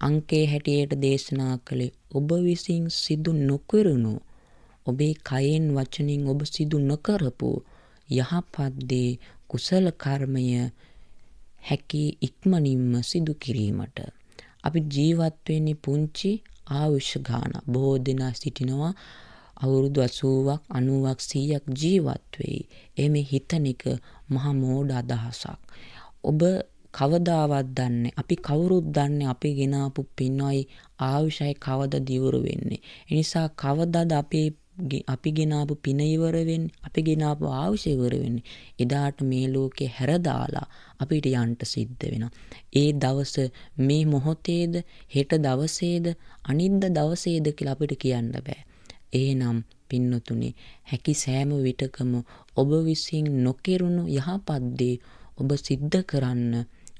අංකයේ හැටියට දේශනා කළේ ඔබ විසින් සිදු නොකරනු ඔබේ කයෙන් වචනින් ඔබ සිදු නොකරපු යහපත් දේ කුසල කර්මය හැකි ඉක්මනින්ම සිදු කිරීමට. අපි ජීවත් වෙන්නේ පුංචි ආයුෂ ගාන. බොහෝ දෙනා සිටිනවා අවුරුදු 80ක් 90ක් 100ක් ජීවත් වෙයි. එමේ හිතන එක මහා මෝඩ අදහසක්. ඔබ කවදාවත් දන්නේ අපි කවුරුත් දන්නේ අපි ගෙන ආපු පින්වයි ආයුෂයි කවදද ඉවර වෙන්නේ. ඒ නිසා කවදාද අපි ගෙන ආපු පින ඉවර වෙන්නේ, අපි ගෙන ආපු ආයුෂ ඉවර වෙන්නේ. එදාට මේ ලෝකේ හැරදාලා අපිට යන්න සිද්ධ වෙනවා. ඒ දවස මේ මොහොතේද, හෙට දවසේද, අනිද්දා දවසේද කියලා අපිට කියන්න බෑ. එහෙනම් පින්නතුනේ හැකි සෑම විටකම ඔබ විසින් නොකිරුණු යහපත් දේ ඔබ සිද්ධ කරන්න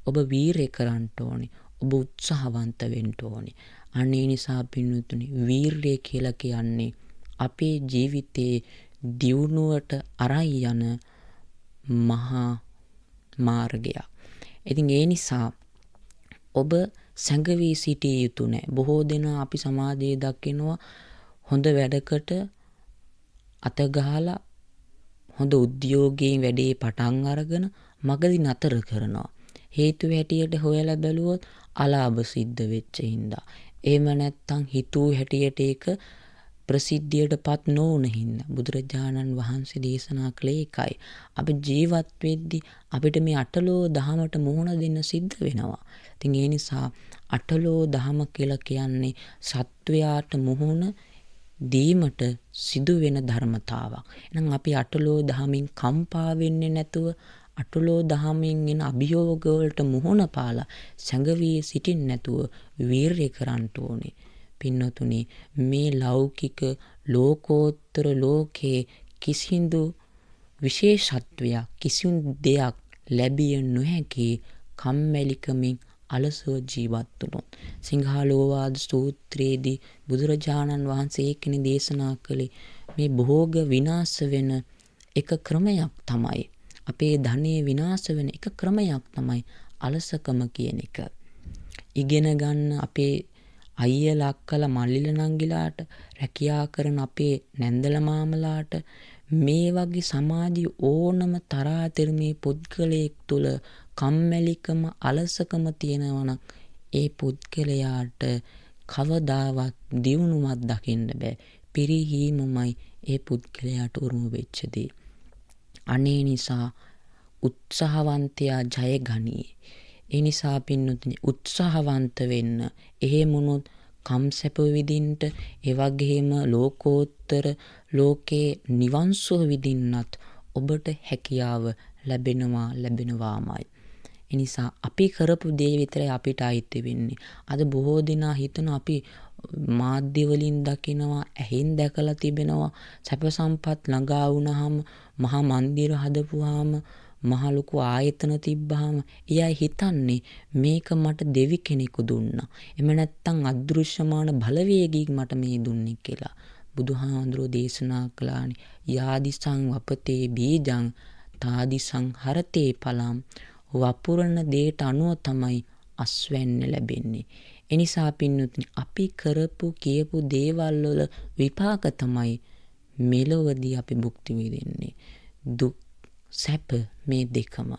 ඔබ වීරිය කරන්න ඕනේ. ඔබ උත්සාහවන්ත වෙන්න ඕනේ. අනේ නිසා පින්නතුනේ වීරිය කියලා කියන්නේ අපේ ජීවිතයේ දියුණුවට අරයි යන මහා මාර්ගයක්. ඉතින් ඒ නිසා ඔබ සැඟවී සිටිය යුතු නැහැ. බොහෝ දෙනා අපි සමාජයේ දකිනවා හොඳ වැඩකට අත ගහලා හොඳ උද්‍යෝගයෙන් වැඩේ පටන් අරගෙන මගදී නතර කරනවා. හේතුව හැටියට හොයලා බැලුවොත් අලාභ සිද්ධ වෙච්ච හින්දා. එහෙම නැත්නම් හිතුව හැටියට ඒක ප්‍රසිද්ධියටපත් නොවුන හින්දා. බුදුරජාණන් වහන්සේ දේශනා කළේ ඒකයි. අපි ජීවත් වෙද්දී අපිට මේ අටලෝ දහමට මුහුණ දෙන්න සිද්ධ වෙනවා. ඉතින් ඒ නිසා අටලෝ දහම කියලා කියන්නේ සත්වයාට මුහුණ දීමට සිදුවෙන ධර්මතාවක්. එහෙනම් අපි අටලෝ දහමින් කම්පා වෙන්නේ නැතුව අටලෝ දහමින් එන අභියෝග වලට මුහුණ පාලා සැඟවී සිටින්න නැතුව වීරිය කරන්න ඕනේ. පින්නතුනි මේ ලෞකික ලෝකෝත්තර ලෝකේ කිසිදු විශේෂත්වයක් කිසිදු දෙයක් ලැබිය නොහැකි කම්මැලිකමින් අලසව ජීවත් වුණොත්. සිංහලෝවාද සූත්‍රයේදී බුදුරජාණන් වහන්සේ ඒකනේ දේශනා කළේ මේ භෝග විනාශ වෙන එක ක්‍රමයක් තමයි අපේ ධනෙ විනාශ වෙන එක ක්‍රමයක් තමයි අලසකම කියන එක. ඉගෙන ගන්න අපේ අයියලා අක්කලා මල්ලිලා නංගිලාට රැකියා කරන අපේ නැන්දලා මාමලාට මේ වගේ සමාජයේ ඕනම තරාතිරමේ පුද්ගලයෙක් තුළ කම්මැලිකම අලසකම තියෙනවා නම් ඒ පුද්ගලයාට කවදාවත් දියුණුවක් දකින්න බෑ. පිරිහීමමයි ඒ පුද්ගලයාට උරුම වෙච්ච දේ. අනේ නිසා උත්සාහවන්තයා ජය ගනී. ඒ නිසා පින්නතුනි උත්සාහවන්ත වෙන්න. එහෙම වුණොත් කම්සැප විඳින්නට ඒ වගේම ලෝකෝත්තර ලෝකේ නිවන් සුව විඳින්නත් ඔබට හැකියාව ලැබෙනවාමයි. ඒ නිසා අපි කරපු දේ විතරයි අපිට අයිති වෙන්නේ. අද බොහෝ දෙනා හිතන අපි මාධ්‍ය වලින් දකිනවා, ඇහෙන් දැකලා තිබෙනවා සැප සම්පත් ළඟා වුණාම මහා මන්දිර හදපුවාම මහ ලොකු ආයතන තිබ්බාම එයයි හිතන්නේ මේක මට දෙවි කෙනෙකු දුන්නා. එහෙම නැත්නම් අදෘශ්‍යමාන බලවේගයක් මට මේ දුන්නේ කියලා. බුදුහාඳුරෝ දේශනා කළානේ යාදිසං වපතේ බීජං තාදිසං හරතේ පලම්. වපුරන දේට අනුව තමයි අස්වැන්න ලැබෙන්නේ. එනිසා පින්නතුනි අපි කරපු කියපු දේවල් වල විපාක තමයි මෙලොවදී අපි භුක්ති විඳින්නේ. දුක් සැප මේ දෙකම.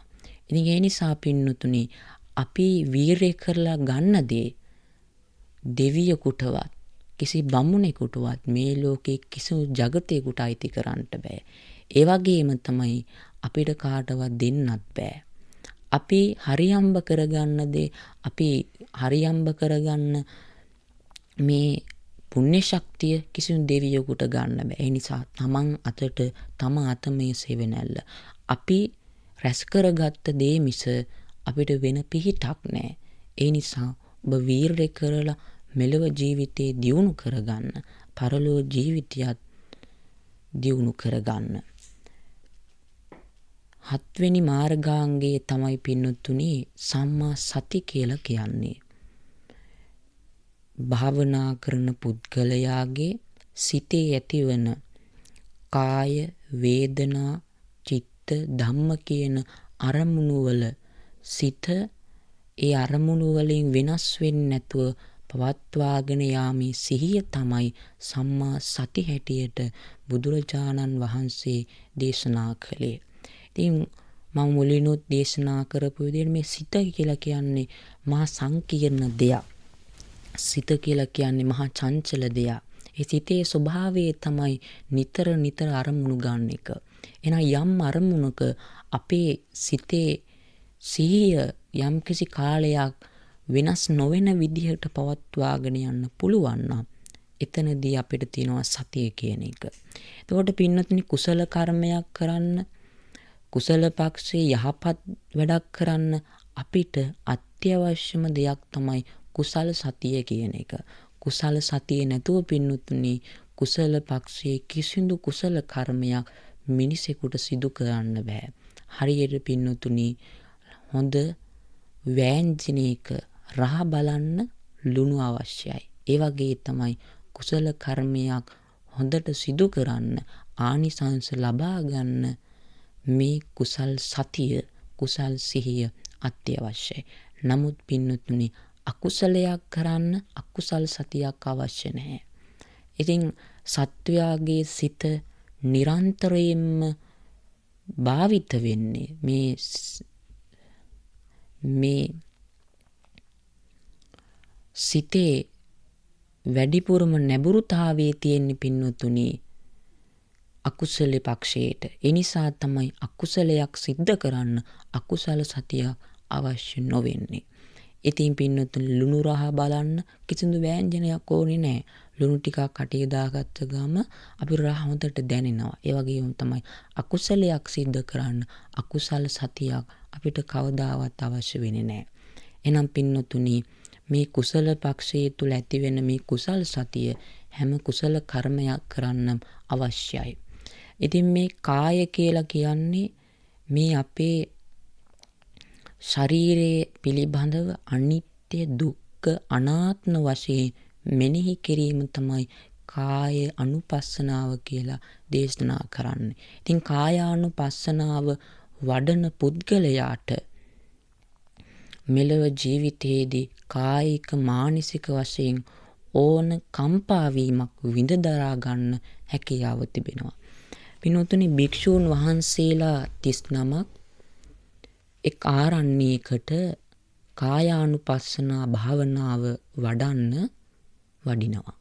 ඉතින් ඒ නිසා පින්නතුනි අපි වීරය කරලා ගන්න දේ දෙවියෙකුටවත් කිසි බමුණෙකුටවත් මේ ලෝකේ කිසිම జగතේකට අයිති කරන්න බෑ. ඒ වගේම තමයි අපිට කාටවත් දෙන්නත් බෑ. අපි හරියම්බ කරගන්න දේ අපි හරියම්බ කරගන්න මේ පුණ්‍ය ශක්තිය කිසිදු දෙවියෙකුට ගන්න බෑ. ඒ නිසා තමන් අතට තම අත මේ සෙවණැල්ල. අපි රැස් කරගත්ත දේ මිස අපිට වෙන පිහිටක් නෑ. ඒ නිසා ඔබ වීරය කරලා මෙලොව ජීවිතේ දියුණු කරගන්න. පරලෝ ජීවිතයත් දියුණු කරගන්න. 7 වෙනි මාර්ගාංගය තමයි පින්නතුනි සම්මා සති කියලා කියන්නේ. භාවනා කරන පුද්ගලයාගේ සිතේ ඇතිවන කාය, වේදනා, චිත්ත, ධම්ම කියන අරමුණු වල සිත ඒ අරමුණු වලින් වෙනස් වෙන්නේ නැතුව පවත්වාගෙන යාමේ සිහිය තමයි සම්මා සති හැටියට බුදුරජාණන් වහන්සේ දේශනා කළේ. ඉතින් මම මුලිනුත් දේශනා කරපු විදිහට මේ සිත කියලා කියන්නේ මහා සංකීර්ණ දෙයක්. සිත කියලා කියන්නේ මහා චංචල දෙයක්. ඒ සිතේ ස්වභාවය තමයි නිතර නිතර අරමුණු ගන්න එක. එහෙනම් යම් අරමුණක අපේ සිතේ සිහිය යම්කිසි කාලයක් වෙනස් නොවන විදිහට පවත්වාගෙන යන්න පුළුවන් නම් එතනදී අපිට තියෙනවා සතිය කියන එක. එතකොට පින්නතුනි කුසල කර්මයක් කරන්න, කුසල පක්ෂයේ යහපත් වැඩක් කරන්න අපිට අත්‍යවශ්‍යම දෙයක් තමයි කුසල සතිය කියන එක. කුසල සතිය නැතුව පින්නතුනි කුසල පක්ෂයේ කිසිදු කුසල කර්මයක් මිනිසෙකුට සිදු කරන්න බෑ. හරියට පින්නතුනි හොඳ වෑංජනයක රහ බලන්න ලුණු අවශ්‍යයි. ඒ වගේ තමයි කුසල කර්මයක් හොඳට සිදු කරන්න ආනිසංස ලබා ගන්න මේ කුසල් සතිය, කුසල් සිහිය අත්‍යවශ්‍යයි. නමුත් පින්නතුනි අකුසලයක් කරන්න අකුසල් සතියක් අවශ්‍ය නැහැ. ඉතින් සත්වයාගේ සිත නිරන්තරයෙන්ම භාවිත වෙන්නේ මේ සිතේ වැඩිපුරම නැඹුරුතාවයේ තියෙන පින්නතුනි අකුසල පක්ෂයට. ඒ නිසා තමයි අකුසලයක් සිද්ධ කරන්න අකුසල සතිය අවශ්‍ය නොවෙන්නේ. ඉතින් පින්නතුනි ලුණු රහ බලන්න කිසිදු වෑංජනයක් ඕනේ නැහැ. ලුණු ටිකක් කටේ දාගත්ත ගම අපි රහ හොඳට දැනෙනවා. ඒ වගේම තමයි අකුසලයක් සිද්ධ කරන්න අකුසල සතියක් අපිට කවදාවත් අවශ්‍ය වෙන්නේ නැහැ. එහෙනම් පින්නතුනි මේ කුසල පක්ෂයේ තුල ඇති වෙන මේ කුසල් සතිය හැම කුසල කර්මයක් කරන්න අවශ්‍යයි. ඉතින් මේ කාය කියලා කියන්නේ මේ අපේ ශරීරයේ පිළිබඳව අනිත්‍ය, දුක්ඛ, අනාත්ම වශයෙන් මෙනෙහි කිරීම තමයි කාය අනුපස්සනාව කියලා දේශනා කරන්නේ. ඉතින් කායානුපස්සනාව වඩන පුද්ගලයාට මෙලව ජීවිතයේදී කායික මානසික වශයෙන් ඕන කම්පාවීමක් විඳ දරා ගන්න හැකියාව තිබෙනවා. පින්වතුනි භික්ෂූන් වහන්සේලා 39ක් එක් ආරණ්‍යයකට කායානුපස්සනා භාවනාව වඩන්න වඩිනවා.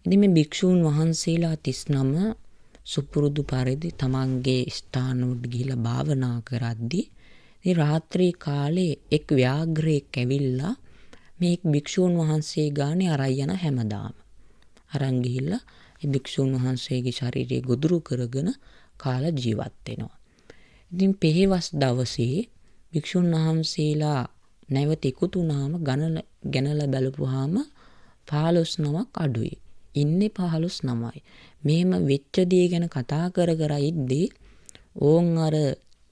ඉතින් මේ භික්ෂූන් වහන්සේලා 39 සුපුරුදු පරිදි තමන්ගේ ස්ථානවලට ගිහිලා භාවනා කරද්දී ඉතින් රාත්‍රී කාලේ එක් ව්‍යාග්‍රයෙක් ඇවිල්ලා මේ භික්ෂූන් වහන්සේ ගානේ අරන් යන හැමදාම අරන් ගිහිල්ලා ඒ භික්ෂූන් වහන්සේගේ ශරීරය ගොදුරු කරගෙන කාලා ජීවත් වෙනවා. ඉතින් පෙහෙවස් දවසේ භික්ෂුන් වහන්සේලා නැවත එකතු වුණාම ගණනලා බලපුවාම 15 අඩුයි. ඉන්නේ 15යි. මෙහෙම වෙච්ච දේ ගැන කතා කර ඉද්දී ඕන් අර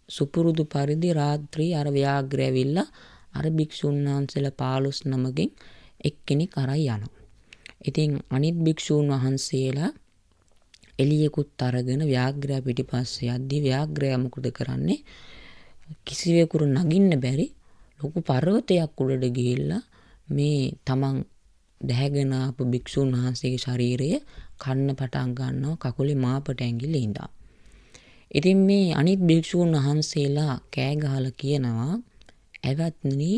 සුපුරුදු පරිදි රාත්‍රී අර ව්‍යාග්‍රය ඇවිල්ලා අර භික්ෂුන් වහන්සේලා 15 එක්කෙනෙක් අරන් යනවා. ඉතින් අනිත් භික්ෂුන් වහන්සේලා එළියකුත් අරගෙන ව්‍යාග්‍රය පිටිපස්සේ යද්දී ව්‍යාග්‍රය මොකද කරන්නේ? කිසිවෙකුරු නගින්න බැරි ලොකු පර්වතයක් උඩට ගිහිල්ලා මේ තමන් දැහැගෙන ආපු භික්ෂුන් වහන්සේගේ ශරීරය කන්න පටන් ගන්නවා කකුලේ මාපට ඇඟිල්ල ඉඳන්. ඉතින් මේ අනිත් භික්ෂුන් වහන්සේලා කෑ ගහලා කියනවා "ඇවත්නි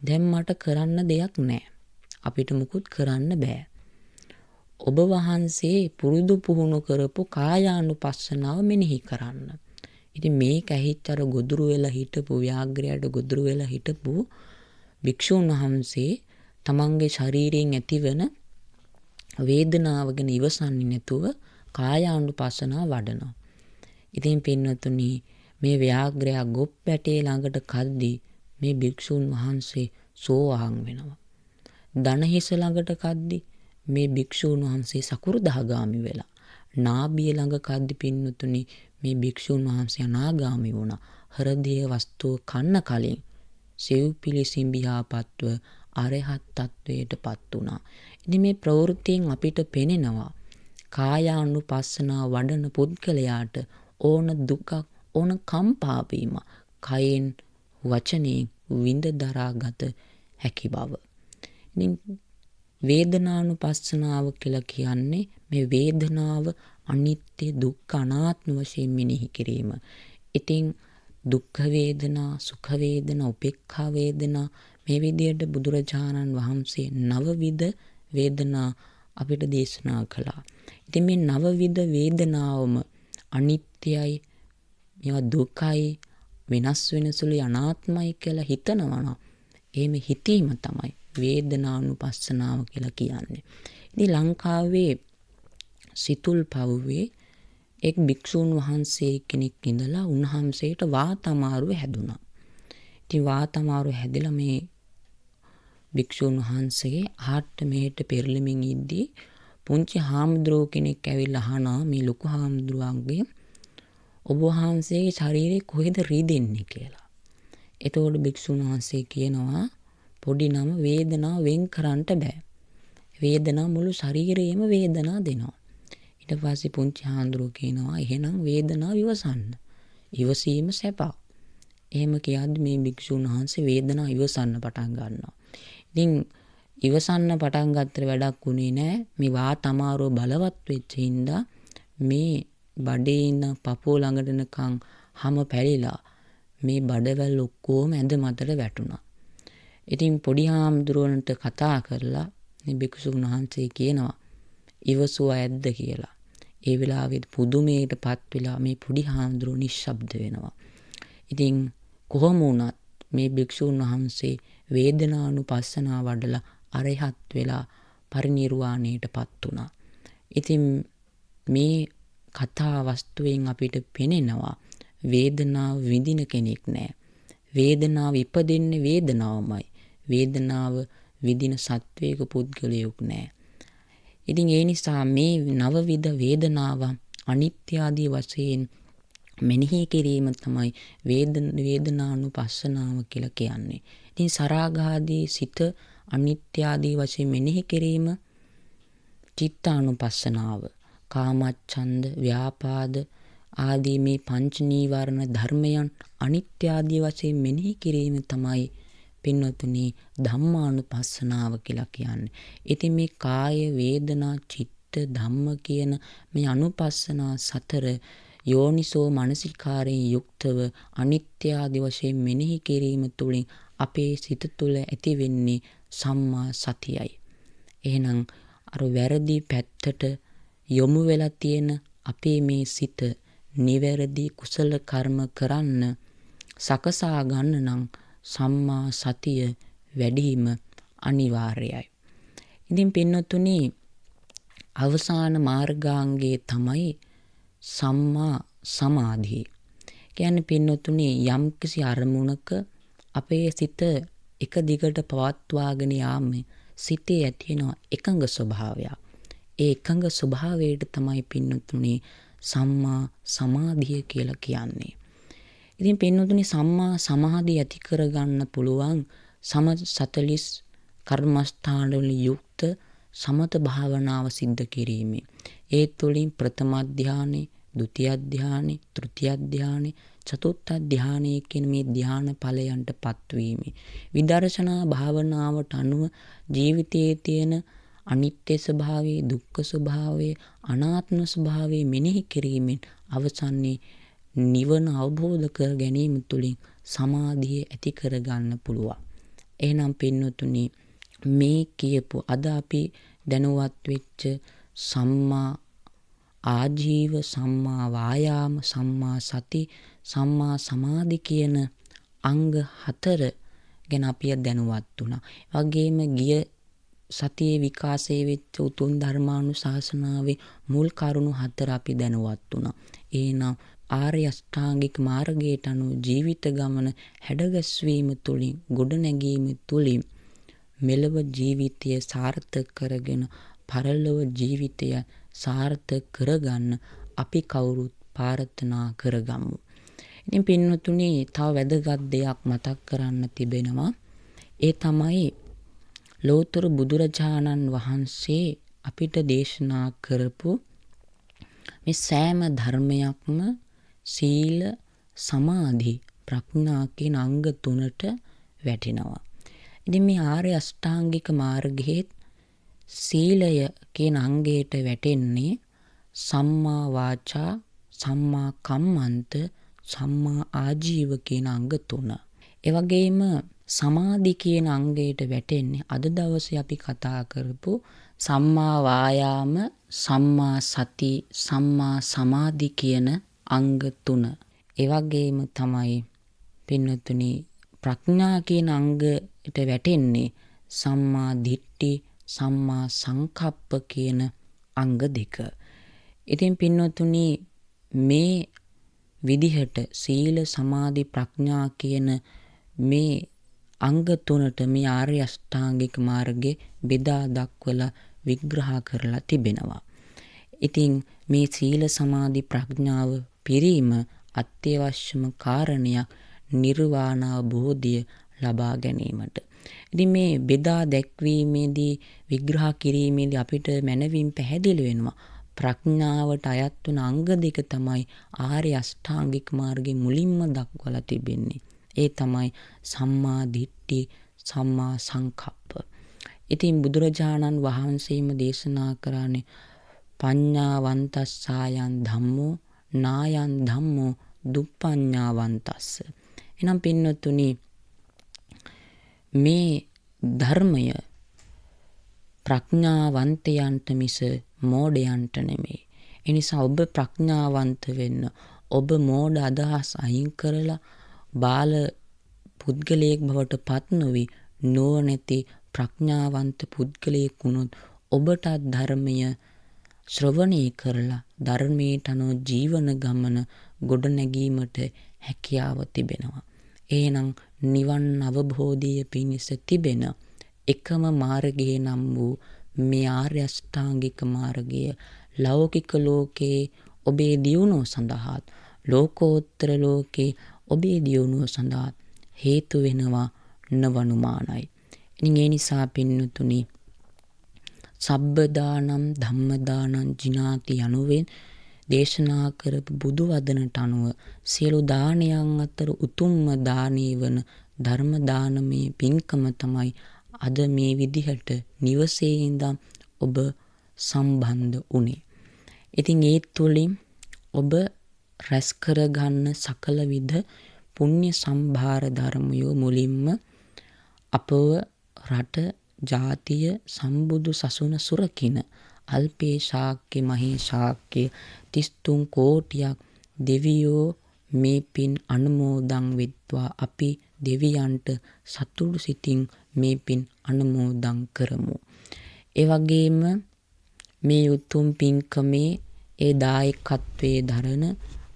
දැන් මට කරන්න දෙයක් නැහැ. අපිට මුකුත් කරන්න බෑ. ඔබ වහන්සේ පුරුදු පුහුණු කරපු කායානුපස්සනාව මෙනෙහි කරන්න." ඉතින් මේක ඇහිච්ච අර ගොදුරු වෙලා හිටපු ව්‍යාග්‍රයට ගොදුරු වෙලා හිටපු භික්ෂුන් වහන්සේ තමන්ගේ ශරීරයෙන් ඇතිවන වේදනාව ගැන ඉවසන්නේ නැතුව කායානුපස්සනාව වඩනවා. ඉතින් පින්නතුනි මේ ව්‍යාග්‍රය ගොප් පැටේ ළඟට කද්දී මේ භික්ෂුන් වහන්සේ සෝවාන් වෙනවා. ධනහිස ළඟට කද්දී මේ භික්ෂුන් වහන්සේ සකුරුදාගාමි වෙලා. නාභිය ළඟ කද්දි පින්නතුනි මේ භික්ෂුන් වහන්සේ අනාගාමී වුණා. හෘදය වස්තුව කන්න කලින් සිව්පිලි සිඹියාපත්ව අරහත් තත්වයට පත් වුණා. ඉතින් මේ ප්‍රවෘත්තියෙන් අපිට පෙනෙනවා කායානුපස්සනාව වඩන පුද්ගලයාට ඕන දුකක් ඕන කම්පා වීම කයෙන් වචනයෙන් විඳ දරාගත හැකි බව. ඉතින් වේදනානුපස්සනාව කියලා කියන්නේ මේ වේදනාව අනිත්‍ය දුක්ඛ අනාත්ම වශයෙන් මෙනෙහි කිරීම. ඉතින් දුක්ඛ වේදනා, සුඛ වේදනා, උපේක්ඛා වේදනා මේ විදිහට බුදුරජාණන් වහන්සේ නවවිධ වේදනා අපිට දේශනා කළා. ඉතින් මේ නවවිධ වේදනාවම අනිත්‍යයි, මේවා දුකයි, වෙනස් වෙන සුළුයි, අනාත්මයි කියලා හිතනවා නම් එහෙම හිතීම තමයි වේදනානුපස්සනාව කියලා කියන්නේ. ඉතින් ලංකාවේ සිතුල්පව්වේ එක් භික්ෂුන් වහන්සේ කෙනෙක් ඉඳලා උන්වහන්සේට වාත අමාරුව හැදුනා. ඉතින් වාත අමාරුව හැදිලා මේ භික්ෂුන් වහන්සේ ආහට මෙහෙට පෙරළමින් ඉද්දී පුංචි හාමුදුරුවෝ කෙනෙක් ඇවිල්ලා අහනවා මේ ලොකු හාමුදුරුවන්ගේ ඔබ වහන්සේගේ ශරීරේ කොහෙද රිදෙන්නේ කියලා. එතකොට භික්ෂුන් වහන්සේ කියනවා පොඩි නම වේදනාව වෙන් කරන්න බෑ. වේදනාව මුළු ශරීරයේම වේදනාව දෙනවා. ඊට පස්සේ පුංචි හාමුදුරුවෝ කියනවා එහෙනම් වේදනාව ඉවසන්න. ඉවසීම සැප. එහෙම කියද්දි මේ භික්ෂුන් වහන්සේ වේදනාව ඉවසන්න පටන් ගන්නවා. ඉතින් ඉවසන්න පටන් ගත්තට වැඩක් උනේ නෑ. මේ වාත අමාරුව බලවත් වෙච්ච හින්දා මේ බඩේ ඉන්න පපුව ළඟට එනකන් හැම පැලිලා මේ බඩවැල් ඔක්කොම ඇඳ මතට වැටුණා. ඉතින් පොඩි හාමුදුරුවන්ට කතා කරලා මේ භික්ෂුන් වහන්සේ කියනවා ඉවසුවා ඇද්ද කියලා. ඒ වෙලාවෙත් පුදුමයටපත් වෙලා මේ පොඩි හාමුදුරුවෝ නිශ්ශබ්ද වෙනවා. ඉතින් කොහොම වුණත් මේ භික්ෂුන් වහන්සේ වේදනානුපස්සනාව වඩලා අරහත් වෙලා පරිනිර්වාණයටපත් වුණා. ඉතින් මේ කතා වස්තුවෙන් අපිට පෙනෙනවා වේදනාව විඳින කෙනෙක් නෑ. වේදනාව ඉපදෙන්නේ වේදනාවමයි. වේදනාව විඳින සත්වයක පුද්ගලයෙක් නෑ. ඉතින් ඒ නිසා මේ නවවිධ වේදනාව අනිත්‍ය ආදී වශයෙන් මෙනෙහි කිරීම තමයි වේදනානුපස්සනාව කියලා කියන්නේ. ඉතින් සරාගාදී සිත අනිත්‍ය ආදී වශයෙන් මෙනෙහි කිරීම චිත්තානුපස්සනාව. කාමච්ඡන්ද, ව්‍යාපාද ආදී මේ පංච නීවරණ ධර්මයන් අනිත්‍ය ආදී වශයෙන් මෙනෙහි කිරීම තමයි පින්වතුනි ධම්මානුපස්සනාව කියලා කියන්නේ. ඉතින් මේ කාය, වේදනා, චිත්ත, ධම්ම කියන මේ අනුපස්සනා සතර යෝනිසෝ මනසිකාරයෙන් යුක්තව අනිත්‍ය ආදී වශයෙන් මෙනෙහි කිරීම තුළින් අපේ සිත තුළ ඇති වෙන්නේ සම්මා සතියයි. එහෙනම් අර වැරදි පැත්තට යොමු වෙලා තියෙන අපේ මේ සිත නිවැරදි කුසල කර්ම කරන්න සකසා ගන්න නම් සම්මා සතිය වැඩිම අනිවාර්යයි. ඉතින් පින්නතුනි අවසාන මාර්ගාංගයේ තමයි සම්මා සමාධිය. කියන්නේ පින්නතුනි යම්කිසි අරමුණක අපේ සිත එක දිගට පවත්වාගෙන යාම සිතේ ඇතිවෙන එකඟ ස්වභාවයක්. ඒ එකඟ ස්වභාවයට තමයි පින්නතුනි සම්මා සමාධිය කියලා කියන්නේ. ඉතින් පින්නතුනි සම්මා සමාධිය ඇති කරගන්න පුළුවන් සම 40 කර්මස්ථානවල යුක්ත සමත භාවනාව සිද්ධ කිරීමේ. ඒ තුළින් ප්‍රථම ධානය, ဒုတိ ය ධානය, තෘතිය ධානය, චතුර්ථ ධානය කියන මේ ධාන ඵලයන්ටපත් වීමේ. විදර්ශනා භාවනාවට අනුව ජීවිතයේ තියෙන අනිත්‍ය ස්වභාවය, දුක්ඛ ස්වභාවය, අනාත්ම ස්වභාවය මෙනෙහි කිරීමෙන් අවසන්නේ නිවන අවබෝධ කර ගැනීම තුළින් සමාධිය ඇති කර ගන්න පුළුවන්. එහෙනම් පින්නතුනි මේ කියපු අද අපි දැනුවත් වෙච්ච සම්මා ආජීව, සම්මා වායාම, සම්මා සති, සම්මා සමාධි කියන අංග 4 ගැන අපි දැනුවත් වුණා. වගේම ගිය සතියේ විකාශයේ වෙච්ච උතුම් ධර්මානුශාසනාවේ මුල් කරුණු 4 අපි දැනුවත් වුණා. එහෙනම් ආර්ය අෂ්ටාංගික මාර්ගයට අනුව ජීවිත ගමන හැඩගැස්වීම තුළින්, ගොඩනැගීම තුළින් මෙලව ජීවිතය සාර්ථක කරගෙන පරලොව ජීවිතය සාර්ථක කරගන්න අපි කවුරුත් ප්‍රාර්ථනා කරගමු. ඉතින් පින්වතුනි, තව වැදගත් දෙයක් මතක් කරන්න තිබෙනවා. ඒ තමයි ලෝතර බුදුරජාණන් වහන්සේ අපිට දේශනා කරපු මේ සෑම ධර්මයක්ම සීල, සමාධි, ප්‍රඥා කියන අංග 3ට වැටෙනවා. ඉතින් මේ ආර්ය අෂ්ටාංගික මාර්ගයේ සීලය කියන අංගයට වැටෙන්නේ සම්මා වාචා, සම්මා කම්මන්ත, සම්මා ආජීව කියන අංග 3. ඒ වගේම සමාධි කියන අංගයට වැටෙන්නේ අද දවසේ අපි කතා කරපු සම්මා වායාම, සම්මා සති, සම්මා සමාධි කියන අංග 3. ඒ වගේම තමයි පින්වතුනි ප්‍රඥා කියන අංගයට වැටෙන්නේ සම්මා දිට්ඨි, සම්මා සංකප්ප කියන අංග 2. ඉතින් පින්වතුනි මේ විදිහට සීල, සමාධි, ප්‍රඥා කියන මේ අංග 3ට මේ ආර්ය අෂ්ටාංගික මාර්ගයේ බෙදා දක්වලා විග්‍රහ කරලා තිබෙනවා. ඉතින් මේ සීල, සමාධි, ප්‍රඥාව පිරීම අත්‍යවශ්‍යම කාරණයක් නිර්වාණ අවබෝධය ලබා ගැනීමට. ඉතින් මේ බෙදා දැක්වීමේදී විග්‍රහ කිරීමේදී අපිට මනවින් පැහැදිලි වෙනවා ප්‍රඥාවට අයත් වන අංග 2 තමයි ආර්ය අෂ්ටාංගික මාර්ගයේ මුලින්ම දක්වලා තිබෙන්නේ. ඒ තමයි සම්මා දිට්ඨි, සම්මා සංකප්ප. ඉතින් බුදුරජාණන් වහන්සේම දේශනා කරන්නේ පඤ්ඤාවන්තස්සායන් ධම්මෝ නායන් ධම්මෝ දුප්පඤ්ඤාවන්තස්ස. එනම් පින්නතුනි මේ ධර්මය ප්‍රඥාවන්තයන්ට මිස මෝඩයන්ට නෙමෙයි. ඒ නිසා ඔබ ප්‍රඥාවන්ත වෙන්න, ඔබ මෝඩ අදහස් අයින් කරලා බාල පුද්ගලයෙක් බවට පත් නොවි නුවණැති ප්‍රඥාවන්ත පුද්ගලයෙක් වුණොත් ඔබට ධර්මය ශ්‍රවණය කරලා ධර්මයට අනුව ජීවන ගමන ගොඩ නැගීමට හැකියාව තිබෙනවා. එහෙනම් නිවන් අවබෝධය පිණිස තිබෙන එකම මාර්ගය නම් වූ මේ ආර්ය අෂ්ටාංගික මාර්ගය ලෞකික ලෝකයේ ඔබේ දියුණුව සඳහා, ලෝකෝත්තර ලෝකයේ ඔබේ දියුණුව සඳහා හේතු වෙනවා නවනුමානයි. ඉතින් ඒ නිසා පින්නතුනි සබ්බ දානම් ධම්ම දානම් ජිනාති යනුවෙන් දේශනා කරපු බුදු වදනට අනුව සියලු දානයන් අතර උතුම්ම දානීය වන ධර්ම දානමේ පින්කම තමයි අද මේ විදිහට නිවසේ ඉඳන් ඔබ සම්බන්ධ වුණේ. ඉතින් ඒ තුලින් ඔබ රැස් කරගන්න සකල විද පුණ්‍ය සම්භාර ධර්මයෝ මුලින්ම අපව රට ජාතිය සම්බුදු සසුන සුරකින අල්පේ ශාක්‍ය මහේ ශාක්‍ය 33 කෝටියක් දෙවියෝ මේ පින් අනුමෝදන් වෙත්වා අපි දෙවියන්ට සතුටු සිතින් මේ පින් අනුමෝදන් කරමු. ඒ වගේම මේ උතුම් පින්කමේ ඒ දායකත්වයේ දරන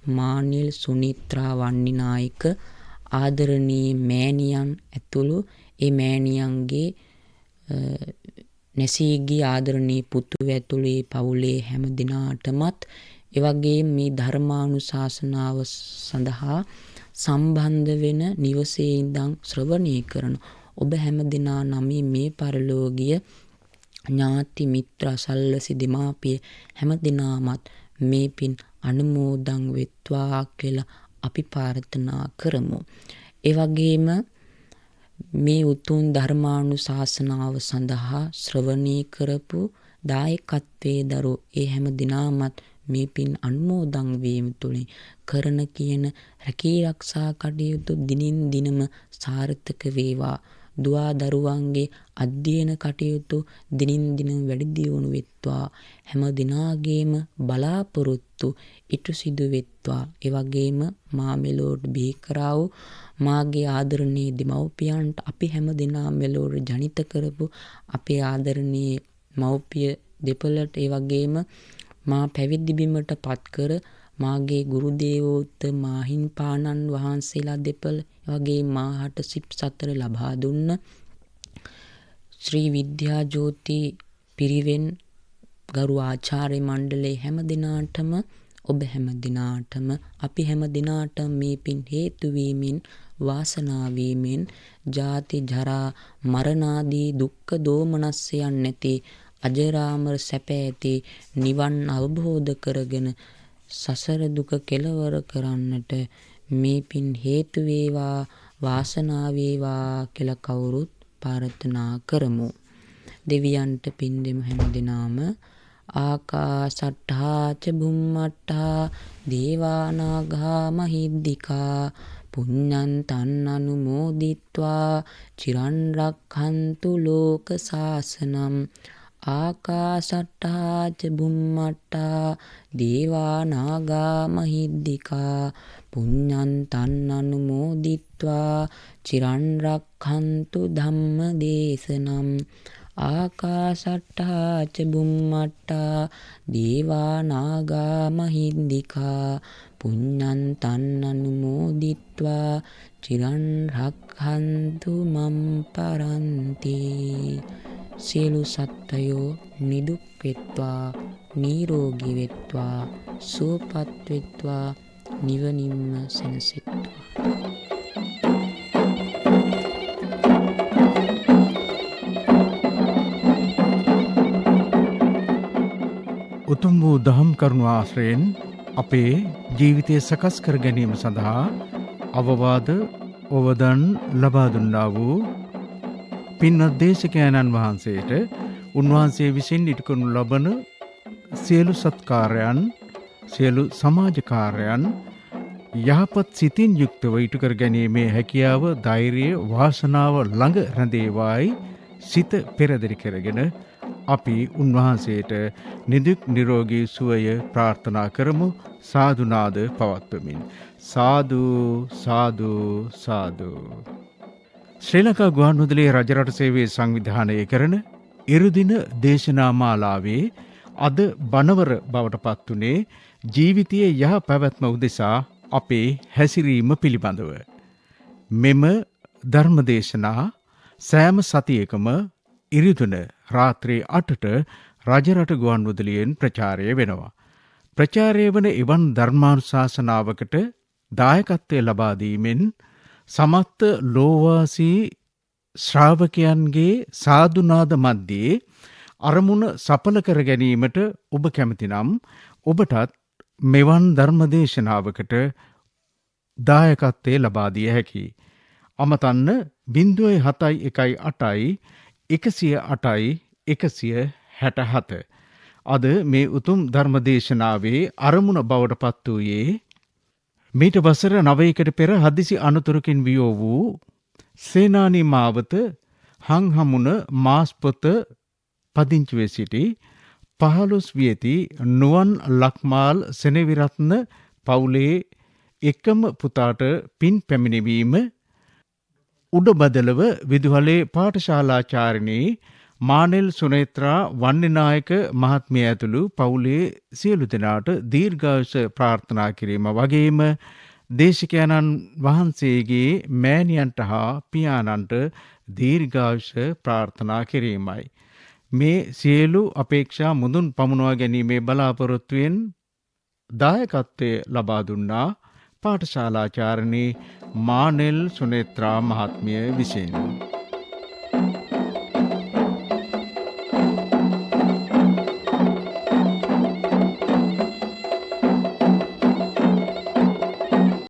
මානිල් සුනිත්‍රා වන්නිනායක ආදරණීය මෑණියන් ඇතුළු ඒ මෑණියන්ගේ නැසීගී ආදරණීය පුතු ඇතුළු ඒ පවුලේ හැම දිනාටමත් ඒ වගේම මේ ධර්මානුශාසනාව සඳහා සම්බන්ධ වෙන නිවසේ ඉඳන් ශ්‍රවණය කරන ඔබ හැම දිනා නමින් මේ පරලෝකීය ඥාති මිත්‍ර සල්ලසි දෙමාපිය හැම දිනාමත් මේ පින් අනුමෝදන් වෙත්වා කියලා අපි ප්‍රාර්ථනා කරමු. ඒ වගේම මේ උතුම් ධර්මානුශාසනාව සඳහා ශ්‍රවණී කරපු දායකත්වයේ දරු ඒ හැම දිනාමත් මේ පින් අනුමෝදන් වීම තුළින් කරන කියන රැකී ආරක්ෂා කටයුතු දිනින් දිනම සාර්ථක වේවා. දුවා දරුවන්ගේ අධ්‍යයන කටයුතු දිනින් දින වැඩි දියුණු වෙත්වා. හැම දිනාගේම බලාපොරොත්තු ඉටු සිදු වෙත්වා. ඒ වගේම මා මෙලොවට බිහි කරා වූ මාගේ ආදරණීය දෙමව්පියන්ට අපි හැම දිනා මෙලොවට ජනිත කරපු අපේ ආදරණීය මව්පිය දෙපළට ඒ වගේම මා පැවිදි බිමට පත් කර මාගේ ගුරු දේවෝත්තම මාහිම්පාණන් වහන්සේලා දෙපළ වගේ මාහට සිප් සතර ලබා දුන්න ශ්‍රී විද්‍යා ජෝති පිරිවෙන් ගරු ආචාර්ය මණ්ඩලයේ හැම දිනාටම ඔබ හැම දිනාටම අපි හැම දිනාටම මේ පින් හේතු වීමෙන් වාසනාව වීමෙන් ජාති ජරා මරණාදී දුක්ඛ දෝමනස්යන් නැති අජරාමර සැප ඇති නිවන් අවබෝධ කරගෙන සසර දුක කෙලවර කරන්නට මේ පින් හේතු වේවා වාසනාව වේවා කියලා කවුරුත් ප්‍රාර්ථනා කරමු. දෙවියන්ට පින් දෙමු හැමදෙනාම. ආකාසට්ඨා ච බුම්මට්ඨා දේවානාගා මහිද්దికා පුඤ්ඤන්තං අනුමෝදිත්වා චිරන් රක්ඛන්තු ලෝක සාසනං. ආකාසට්ඨා ච බුම්මට්ඨා දේවානාගා මහිද්దికා පුඤ්ඤන්තං අනුමෝදිත්වා චිරන් රක්ඛන්තු ධම්ම දේශනං. ආකාසට්ඨා ච බුම්මට්ඨා දේවානාගා මහිද්దికා පුඤ්ඤන්තං අනුමෝදිත්වා චිරන් රක්ඛන්තු මම් පරන්ති. සියලු සත්වයෝ නිදුක් වෙත්වා නිරෝගී වෙත්වා සුවපත් වෙත්වා නිවනින්ම සැනසෙත්වා. උතුම් වූ දහම් කරුණු ආශ්‍රයෙන් අපේ ජීවිතය සකස් කර ගැනීම සඳහා අවවාද ඔවදන් ලබා දුන්නා වූ පින්වත් දේශකයන්න් වහන්සේට උන්වහන්සේ විසින් ඉටු කරනු ලබන සියලු සත්කාරයන් සියලු සමාජ කාර්යයන් යහපත් සිතින් යුක්තව ඉටු කර ගැනීමේ හැකියාව ධෛර්යය වාසනාව ළඟ රැඳේවායි සිත පෙරදරි කරගෙන අපි උන්වහන්සේට නිදුක් නිරෝගී සුවය ප්‍රාර්ථනා කරමු. සාදුනාද පවත්වමින් සාදු සාදු සාදු. ශ්‍රී ලංකා ගුවන්විදුලියේ රජරට සේවයේ සංවිධානය කරන ඉරුදින දේශනා මාලාවේ අද බණවර බවට පත් වුණේ ජීවිතයේ යහ පැවැත්ම උදෙසා අපේ හැසිරීම පිළිබඳව. මෙම ධර්ම දේශනා සෑම සතියකම ඉරිදුන රාත්‍රී 8ට රජරට ගුවන්විදුලියෙන් ප්‍රචාරය වෙනවා. ප්‍රචාරය වන එවන් ධර්මානුශාසනාවකට දායකත්වය ලබා දීමෙන් සමස්ත ලෝවාසී ශ්‍රාවකයන්ගේ සාදුනාද මැද්දේ අරමුණ සඵල කර ගැනීමට ඔබ කැමති නම් ඔබටත් මෙවන් ධර්මදේශනාවකට දායකත්වය ලබා දිය හැකියි. අමතන්න 0718 108 167. අද මේ උතුම් ධර්මදේශනාවේ අරමුණ බවට පත් වූයේ මීට වසර 9කට පෙර හදිසි අනතුරකින් වියෝ වූ සේනානී මාවත හංහමුණ මාස්පොත පදිංචිව සිටි 15 වියති නුවන් ලක්මාල් සෙනවිරත්න පවුලේ එකම පුතාට පින් පැමිණවීම උඩබදලව විදුහලේ පාඨශාලාචාර්යනී මානෙල් සුනේත්‍රා වන්නිනායක මහත්මිය ඇතුළු පවුලේ සියලු දෙනාට දීර්ඝායුෂ ප්‍රාර්ථනා කිරීම වගේම දේශකයන්න් වහන්සේගේ මෑණියන්ට හා පියාණන්ට දීර්ඝායුෂ ප්‍රාර්ථනා කිරීමයි. මේ සියලු අපේක්ෂා මුදුන් පමුණවා ගැනීමේ බලාපොරොත්තුවෙන් දායකත්වය ලබා දුන්නා පාඨශාලාචාර්යනී මානෙල් සුනේත්‍රා මහත්මිය විසින්.